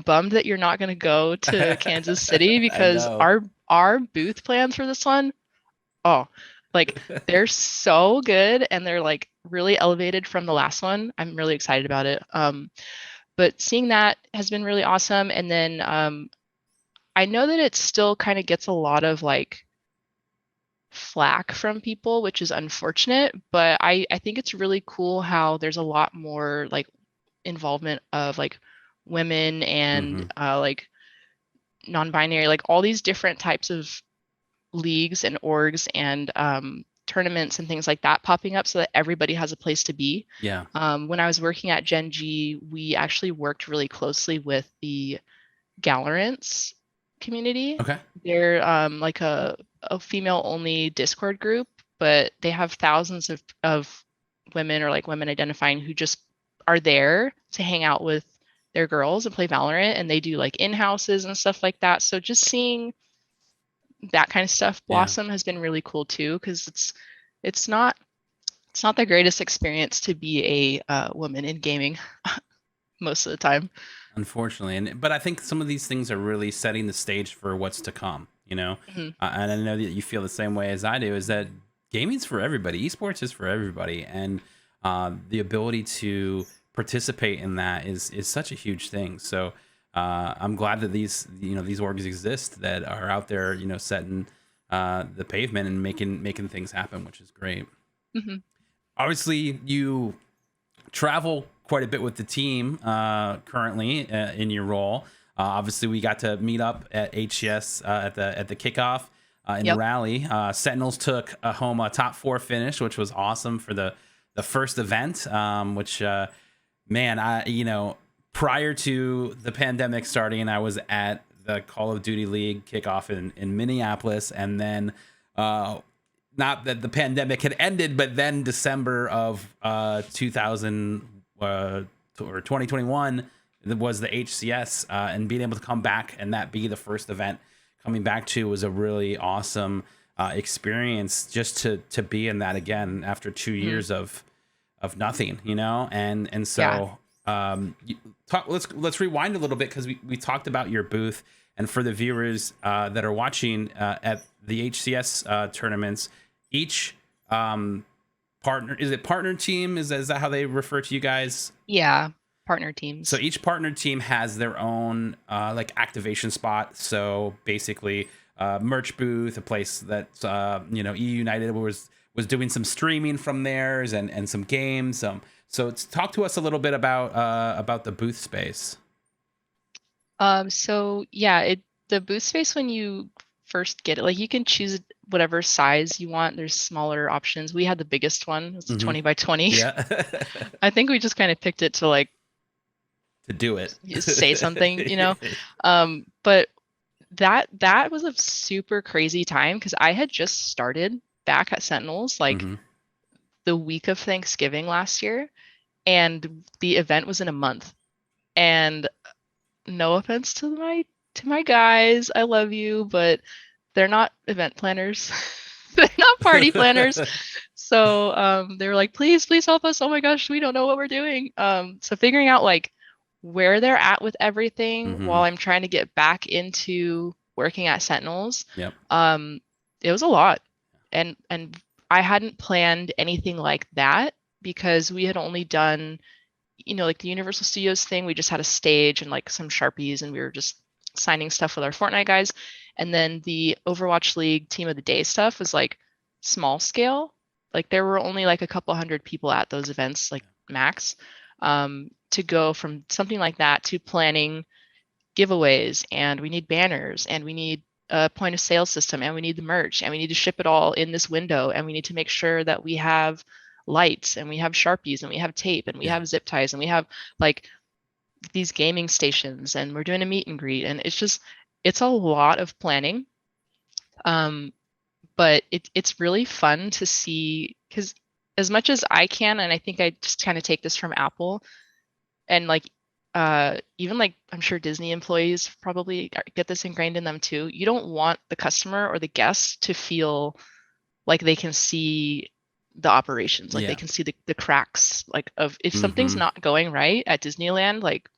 bummed that you're not going to go to Kansas City I because know. our booth plans for this one, oh, Like they're so good and they're like really elevated from the last one. I'm really excited about it. But seeing that has been really awesome. And then I know that it still kind of gets a lot of like flack from people, which is unfortunate, but I think it's really cool how there's a lot more like involvement of like women and like non-binary, like all these different types of leagues and orgs and tournaments and things like that popping up so that everybody has a place to be. Yeah. When I was working at Gen G, we actually worked really closely with the Gallerants community. Okay. They're like a female-only Discord group, but they have thousands of women or like women identifying who just are there to hang out with their girls and play Valorant, and they do like in-houses and stuff like that. So just seeing that kind of stuff blossom has been really cool too, because it's not the greatest experience to be a woman in gaming most of the time. Unfortunately, but I think some of these things are really setting the stage for what's to come. You know, and I know that you feel the same way as I do. Is that gaming's for everybody? Esports is for everybody, and the ability to participate in that is such a huge thing. So I'm glad that these orgs exist that are out there, setting the pavement and making things happen, which is great. Obviously, you travel quite a bit with the team currently in your role. Obviously, we got to meet up at HCS at the kickoff in the rally. Sentinels took home a top 4 finish, which was awesome for the first event. Which man, prior to the pandemic starting, I was at the Call of Duty League kickoff in Minneapolis, and then not that the pandemic had ended, but then December of 2000 or 2021 was the HCS, and being able to come back and that be the first event coming back to was a really awesome experience, just to be in that again after 2 years of nothing, and so let's rewind a little bit, because we talked about your booth, and for the viewers that are watching at the HCS tournaments, each partner, is it partner team, is that how they refer to you guys? Yeah, partner teams. So each partner team has their own like activation spot. So basically merch booth, a place that EU United was doing some streaming from theirs and some games. So talk to us a little bit about the booth space. So yeah, the booth space, when you first get it, like you can choose whatever size you want. There's smaller options. We had the biggest one. It's 20 by 20. Yeah. I think we just kind of picked it to like to do it, say something, but that was a super crazy time, because I had just started back at Sentinels like the week of Thanksgiving last year, and the event was in a month. And no offense to my guys, I love you, but they're not event planners. They're not party planners. So they were like, please help us. Oh my gosh, we don't know what we're doing. So figuring out like where they're at with everything while I'm trying to get back into working at Sentinels. Yep. It was a lot. And I hadn't planned anything like that, because we had only done, like the Universal Studios thing. We just had a stage and like some Sharpies, and we were just signing stuff with our Fortnite guys. And then the Overwatch League Team of the Day stuff was like small scale. Like there were only like a couple hundred people at those events, like max. To go from something like that to planning giveaways, and we need banners, and we need a point of sale system, and we need the merch, and we need to ship it all in this window, and we need to make sure that we have lights, and we have Sharpies, and we have tape, and we have zip ties, and we have like these gaming stations, and we're doing a meet and greet, and it's a lot of planning. But it's really fun to see, because as much as I can, and I think I just kind of take this from Apple, and like even like I'm sure Disney employees probably get this ingrained in them too. You don't want the customer or the guest to feel like they can see the operations, like they can see the cracks, like of if something's not going right at Disneyland, like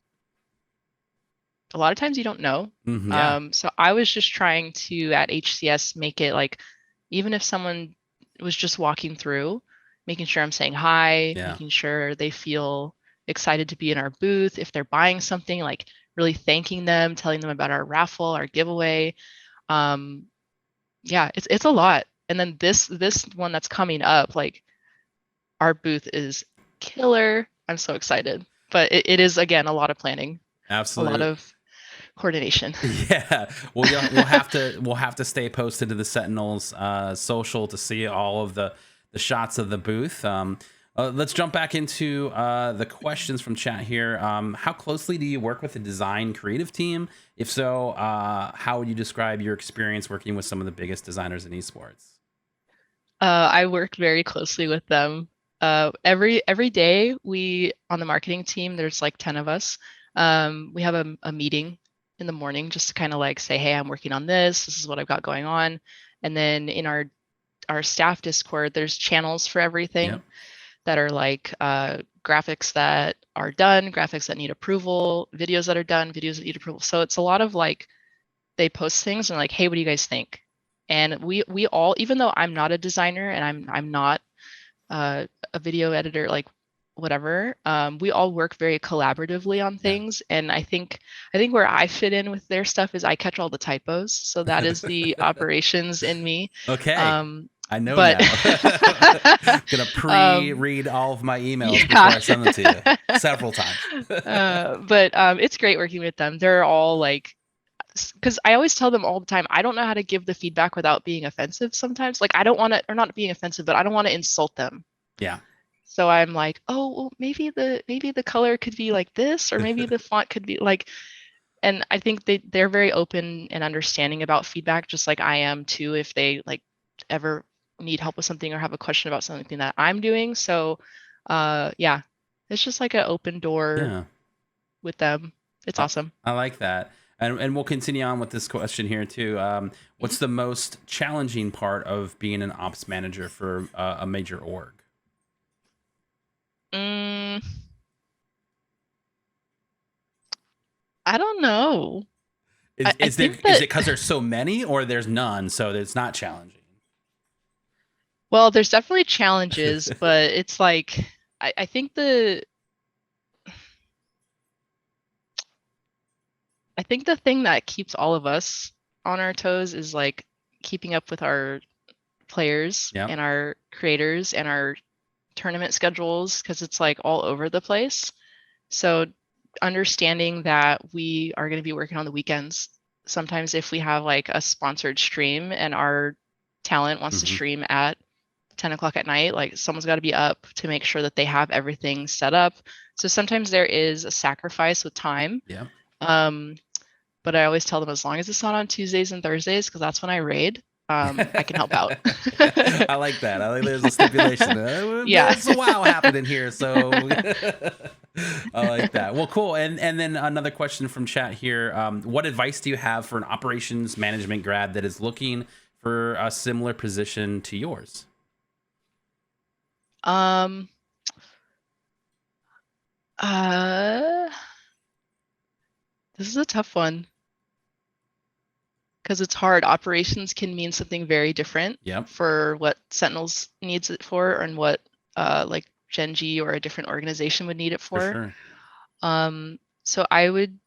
a lot of times you don't know. So I was just trying to at HCS make it like, even if someone was just walking through, making sure I'm saying hi, Yeah. making sure they feel excited to be in our booth. If they're buying something, like really thanking them, telling them about our raffle, our giveaway. Yeah, it's a lot. And then this one that's coming up, like our booth is killer. I'm so excited. But it is, again, a lot of planning, a lot Absolutely. of coordination. Yeah, we'll have to stay posted to the Sentinels social to see all of the shots of the booth. Let's jump back into the questions from chat here. How closely do you work with the design creative team? If so, how would you describe your experience working with some of the biggest designers in esports? I work very closely with them. Every day we on the marketing team, there's like 10 of us. We have a meeting in the morning just to kind of like say, hey, I'm working on this. This is what I've got going on. And then in our staff Discord, there's channels for everything Yep. that are like graphics that are done, graphics that need approval, videos that are done, videos that need approval. So it's a lot of like they post things and like, hey, what do you guys think? And we all, even though I'm not a designer and I'm not a video editor, like whatever, we all work very collaboratively on Yeah. things. And I think where I fit in with their stuff is I catch all the typos. So that is the operations in me. Okay. I know But now. Gonna pre-read all of my emails before I send them to you several times. But it's great working with them. They're all like, because I always tell them all the time, I don't know how to give the feedback without being offensive sometimes. Like I don't want to, or not being offensive, but I don't want to insult them. Yeah. So I'm like, oh, well, maybe the color could be like this, or maybe the font could be like, and I think they're very open and understanding about feedback, just like I am too, if they like ever need help with something or have a question about something that I'm doing. So yeah, it's just like an open door Yeah. with them. It's awesome. I like that. And we'll continue on with this question here too. What's the most challenging part of being an ops manager for a major org? I don't know. Is think it that, because there's so many, or there's none, so it's not challenging? well, there's definitely challenges, but it's like I think the thing that keeps all of us on our toes is like keeping up with our players Yeah. and our creators and our tournament schedules, because it's like all over the place. So understanding that we are going to be working on the weekends. Sometimes if we have like a sponsored stream and our talent wants to stream at 10 o'clock at night, like someone's got to be up to make sure that they have everything set up. So sometimes there is a sacrifice with time. Yeah. But I always tell them, as long as it's not on Tuesdays and Thursdays, because that's when I raid, I can help out. I like that. I like there's a stipulation. Yeah. There's a wow happening here, so I like that. Well, cool. And then another question from chat here. What advice do you have for an operations management grad that is looking for a similar position to yours? This is a tough one because it's hard. Operations can mean something very different for what Sentinels needs it for and what like Gen G or a different organization would need it for. So I would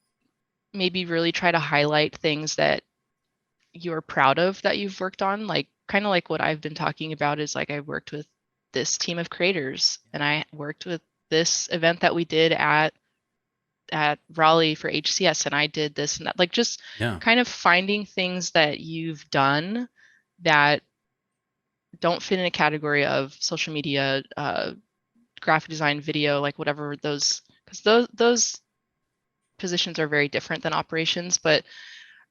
maybe really try to highlight things that you're proud of that you've worked on, like kind of like what I've been talking about is like I worked with this team of creators and I worked with this event that we did at Raleigh for HCS and I did this and that, like just kind of finding things that you've done that don't fit in a category of social media, graphic design, video, like whatever those, because those positions are very different than operations. But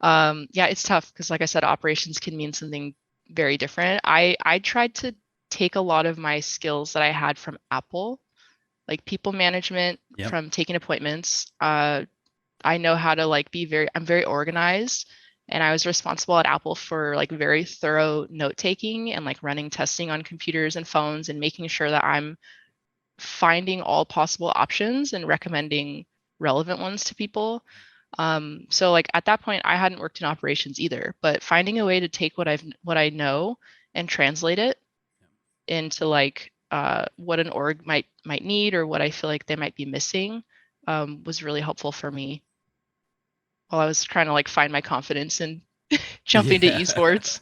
yeah, it's tough because like I said, operations can mean something very different. I tried to take a lot of my skills that I had from Apple, like people management, from taking appointments. I know how to like I'm very organized, and I was responsible at Apple for like very thorough note taking and like running testing on computers and phones and making sure that I'm finding all possible options and recommending relevant ones to people. So like at that point I hadn't worked in operations either, but finding a way to take what I know and translate it into like what an org might need or what I feel like they might be missing was really helpful for me while I was trying to like find my confidence and jumping to esports.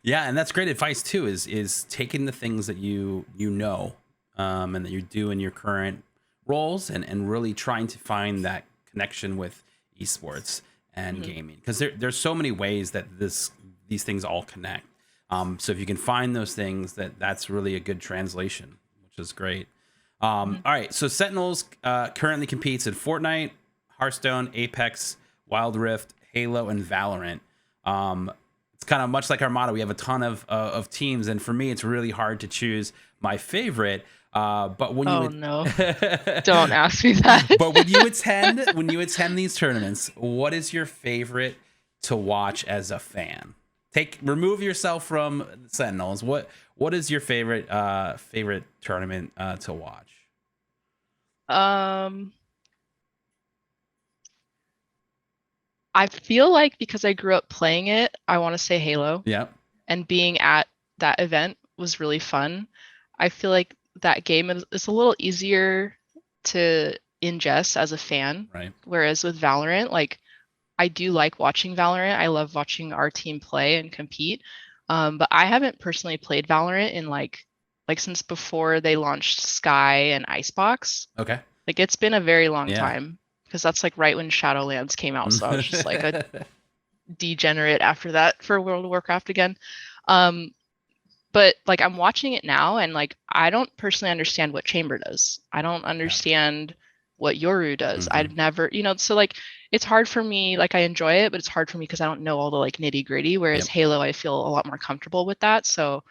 Yeah, and that's great advice too. Is taking the things that you know and that you do in your current roles, and really trying to find that connection with esports and gaming, because there's so many ways that these things all connect. So if you can find those things, that's really a good translation, which is great. All right, so Sentinels currently competes in Fortnite, Hearthstone, Apex, Wild Rift, Halo, and Valorant. It's kind of much like Armada. We have a ton of teams, and for me, it's really hard to choose my favorite. But when no, don't ask me that. But when you attend these tournaments, what is your favorite to watch as a fan? Remove yourself from Sentinels. What is your favorite tournament to watch? I feel like because I grew up playing it, I want to say Halo. Yeah. And being at that event was really fun. I feel like that game is a little easier to ingest as a fan. Right. Whereas with Valorant, like I do like watching Valorant. I love watching our team play and compete. But I haven't personally played Valorant in like since before they launched Sky and Icebox. Okay. Like it's been a very long time, because that's like right when Shadowlands came out. So I was just like a degenerate after that for World of Warcraft again. But like I'm watching it now, and like I don't personally understand what Chamber does. I don't understand what Yoru does. I've never, so like it's hard for me. Like I enjoy it, but it's hard for me because I don't know all the like nitty gritty. Whereas Halo, I feel a lot more comfortable with that. So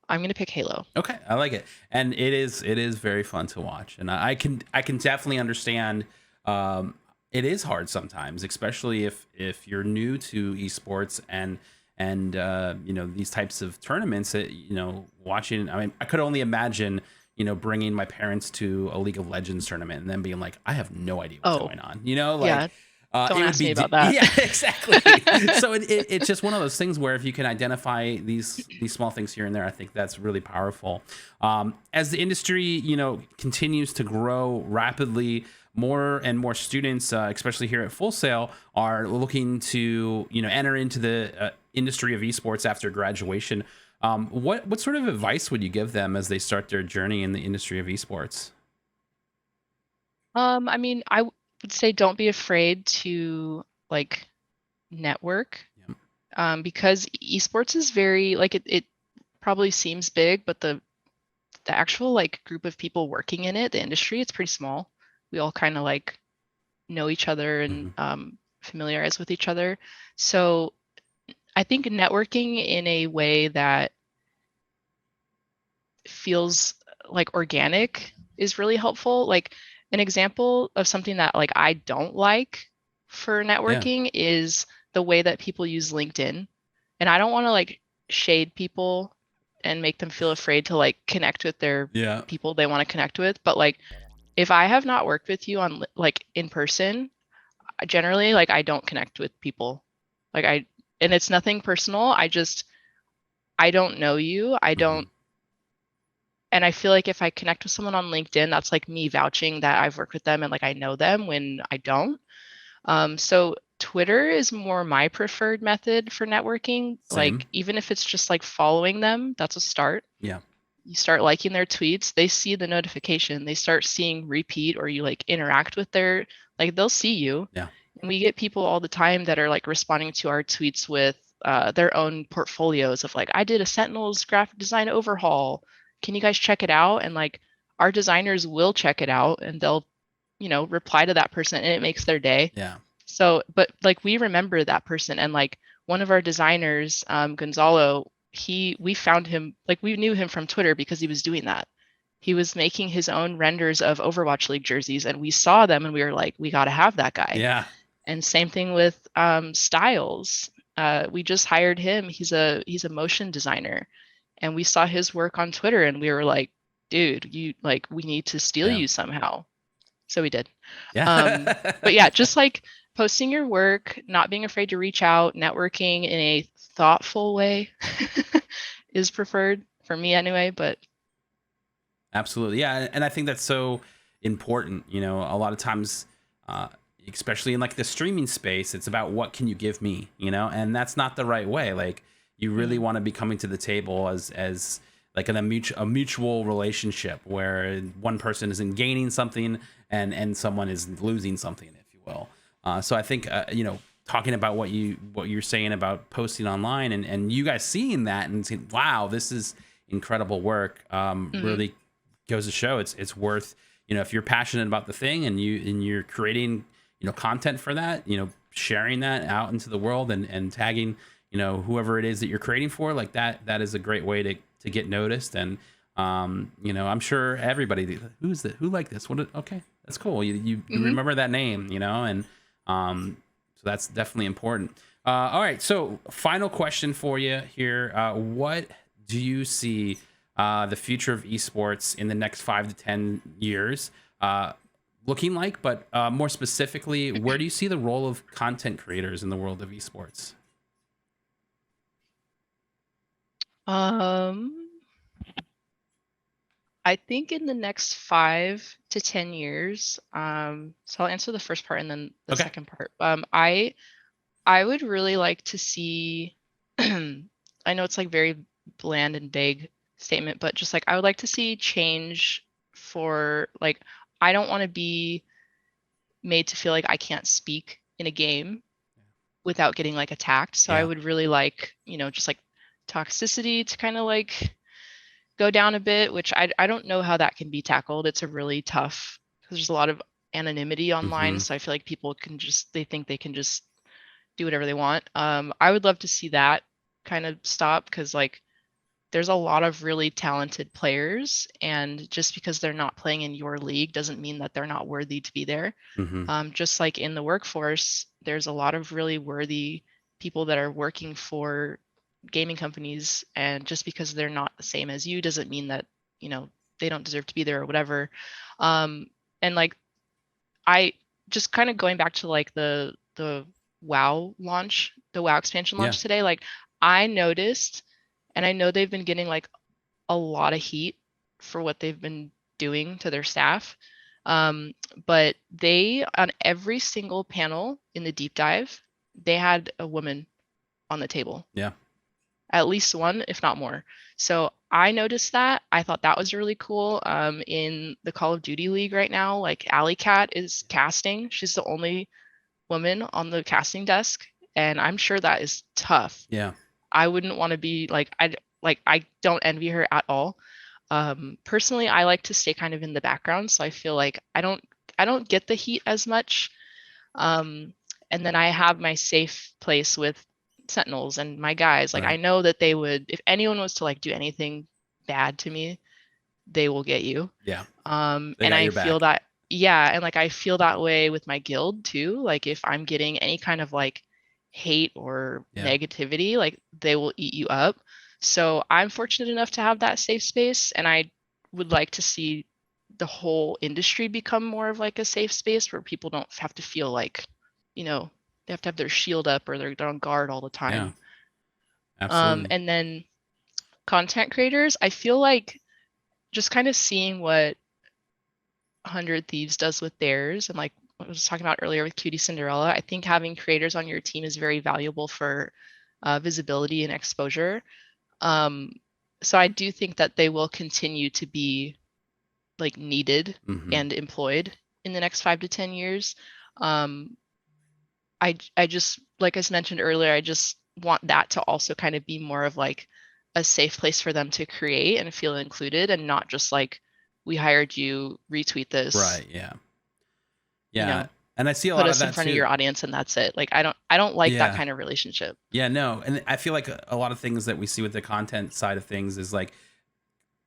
I'm gonna pick Halo. Okay, I like it, and it is very fun to watch, and I can definitely understand. It is hard sometimes, especially if you're new to esports and these types of tournaments. That watching. I mean, I could only imagine bringing my parents to a League of Legends tournament and then being like, I have no idea what's going on. Don't ask me about that. Yeah, exactly. So it's just one of those things where if you can identify these small things here and there, I think that's really powerful. As the industry, continues to grow rapidly, more and more students, especially here at Full Sail, are looking to enter into the industry of esports after graduation. What sort of advice would you give them as they start their journey in the industry of esports? I mean, I would say don't be afraid to like network, because esports is very like it probably seems big, but the actual like group of people working in it, the industry, it's pretty small. We all kind of like know each other and familiarize with each other. So I think networking in a way that feels like organic is really helpful. Like an example of something that like I don't like for networking is the way that people use LinkedIn. And I don't want to like shade people and make them feel afraid to like connect with their people they want to connect with. But like if I have not worked with you on like in person, generally like I don't connect with people. And it's nothing personal. I don't know you. I don't. And I feel like if I connect with someone on LinkedIn, that's like me vouching that I've worked with them and like I know them when I don't. So Twitter is more my preferred method for networking. Same. Like even if it's just like following them, that's a start. Yeah. You start liking their tweets, they see the notification, they start seeing repeat, or you like interact with they'll see you. Yeah. And we get people all the time that are like responding to our tweets with their own portfolios of like, I did a Sentinels graphic design overhaul. Can you guys check it out? And like our designers will check it out and they'll, reply to that person, and it makes their day. Yeah. So, but like we remember that person, and like one of our designers, Gonzalo, we found him, like we knew him from Twitter because he was doing that. He was making his own renders of Overwatch League jerseys, and we saw them and we were like, we got to have that guy. Yeah. And same thing with Styles. We just hired him. He's a motion designer, and we saw his work on Twitter and we were like, dude, we need to steal you somehow. So we did. Yeah. But yeah, just like posting your work, not being afraid to reach out, networking in a thoughtful way is preferred for me anyway. But Absolutely. Yeah. And I think that's so important. You know, a lot of times, especially in like the streaming space, it's about what can you give me, you know, and that's not the right way. Like you really Hmm. want to be coming to the table as like a mutual relationship where one person isn't gaining something and someone is losing something, if you will. So I think, you know, talking about what you're saying about posting online and you guys seeing that and saying, wow, this is incredible work. Hmm. Really goes to show it's worth, you know, if you're passionate about the thing and you're creating, you know, content for that, you know, sharing that out into the world and tagging, you know, whoever it is that you're creating for, like that is a great way to get noticed. And you know, I'm sure everybody, who like this, okay, that's cool, you Hmm. remember that name, you know. And so that's definitely important. All right, so final question for you here. What do you see the future of esports in the next 5 to 10 years looking like? But more specifically, where do you see the role of content creators in the world of esports? Um, I think in the next 5 to 10 years, so I'll answer the first part and then the Okay. second part. I would really like to see, I know it's like very bland and vague statement, but just like I would like to see change for like I don't want to be made to feel like I can't speak in a game without getting like attacked. So I Yeah. would really like, you know, just like toxicity to kind of like go down a bit, which I don't know how that can be tackled. It's a really tough because there's a lot of anonymity online. Mm-hmm. So I feel like people can just they think they can just do whatever they want. I would love to see that kind of stop because like there's a lot of really talented players, and just because they're not playing in your league doesn't mean that they're not worthy to be there. Mm-hmm. Just like in the workforce, there's a lot of really worthy people that are working for gaming companies, and just because they're not the same as you doesn't mean that, you know, they don't deserve to be there or whatever. Um, and like I just kind of going back to like the WoW launch, the WoW expansion Yeah. launch today, like I noticed, and I know they've been getting like a lot of heat for what they've been doing to their staff. Um, but they, on every single panel in the deep dive, they had a woman on the table, Yeah. at least one, if not more. So I noticed that. I thought that was really cool. In the Call of Duty League right now, like Alley Cat is casting. She's the only woman on the casting desk, and I'm sure that is tough. Yeah. I wouldn't want to be I don't envy her at all. Personally, I like to stay kind of in the background, so I feel like I don't get the heat as much. Um, and then I have my safe place with Sentinels and my guys. Like I Right. know that they would, if anyone was to like do anything bad to me, they will get you. Yeah. They And got I your feel back. that, yeah, and like I feel that way with my guild too. Like if I'm getting any kind of like hate or Yeah. negativity, like they will eat you up. So I'm fortunate enough to have that safe space, and I would like to see the whole industry become more of like a safe space where people don't have to feel like, you know, they have to have their shield up or they're on guard all the Yeah. time. Absolutely. And then content creators, I feel like just kind of seeing what 100 Thieves does with theirs, and like I was talking about earlier with Cutie Cinderella, I think having creators on your team is very valuable for visibility and exposure. Um, so I do think that they will continue to be like needed Mm-hmm. and employed in the next 5 to 10 years. Um, I just like I mentioned earlier, I just want that to also kind of be more of like a safe place for them to create and feel included, and not just like we hired you, retweet this, Right. Yeah. you Yeah. know, And I see a put lot of us in that front of your too. audience and that's it. Like I don't like that Yeah. kind of relationship. Yeah, no. And I feel like a lot of things that we see with the content side of things is like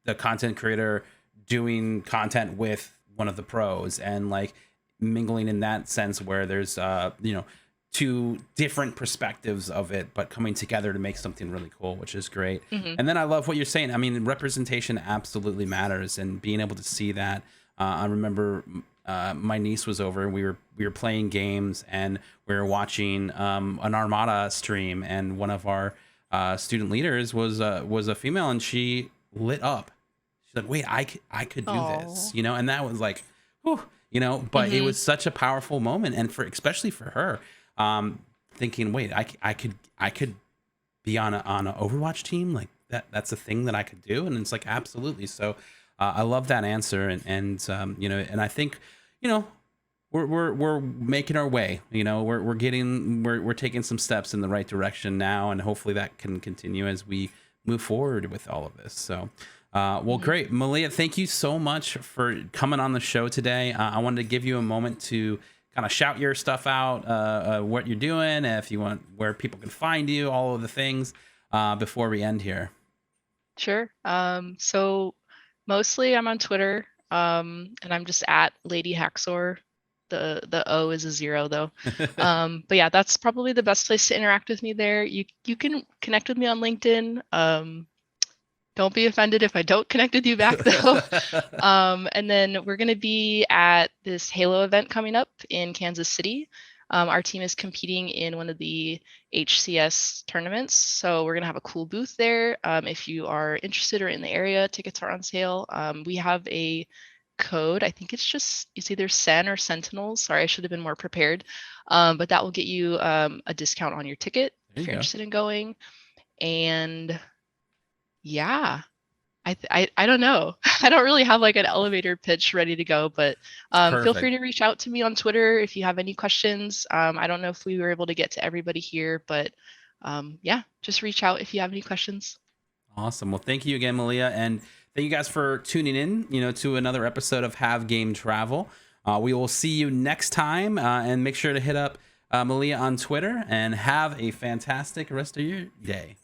the content creator doing content with one of the pros and like mingling in that sense where there's you know, two different perspectives of it but coming together to make something really cool, which is great. Hmm. And then I love what you're saying. I mean, representation absolutely matters, and being able to see that. I remember my niece was over, and we were playing games, and we were watching an Armada stream, and one of our student leaders was a female, and she lit up. she's like, wait, I could do this, Aw. you know, and that was like, whew, you know, but it Mhm. was such a powerful moment, and especially for her, thinking, wait, I could be on a Overwatch team, like that's a thing that I could do, and it's like absolutely. So I love that answer, and you know, and I think, you know, we're making our way. You know, we're taking some steps in the right direction now, and hopefully that can continue as we move forward with all of this. So. Well, Mhm. great. Melia, thank you so much for coming on the show today. I wanted to give you a moment to kind of shout your stuff out, what you're doing, if you want, where people can find you, all of the things before we end here. Sure. So mostly I'm on Twitter, and I'm just at Lady Haxor. The O is a 0 though. But yeah, that's probably the best place to interact with me there. You can connect with me on LinkedIn. Don't be offended if I don't connect with you back though. And then we're going to be at this Halo event coming up in Kansas City. Our team is competing in one of the HCS tournaments. So we're going to have a cool booth there. If you are interested or in the area, tickets are on sale. We have a code. I think it's either Sen or Sentinels. Sorry, I should have been more prepared. But that will get you a discount on your ticket There if you you're go. interested in going. And yeah, I don't know. I don't really have like an elevator pitch ready to go, but It's feel free perfect. to reach out to me on Twitter if you have any questions. I don't know if we were able to get to everybody here, but yeah, just reach out if you have any questions. Awesome. Well, thank you again, Melia, and thank you guys for tuning in, you know, to another episode of Have Game Travel. We will see you next time, and make sure to hit up Melia on Twitter, and have a fantastic rest of your day.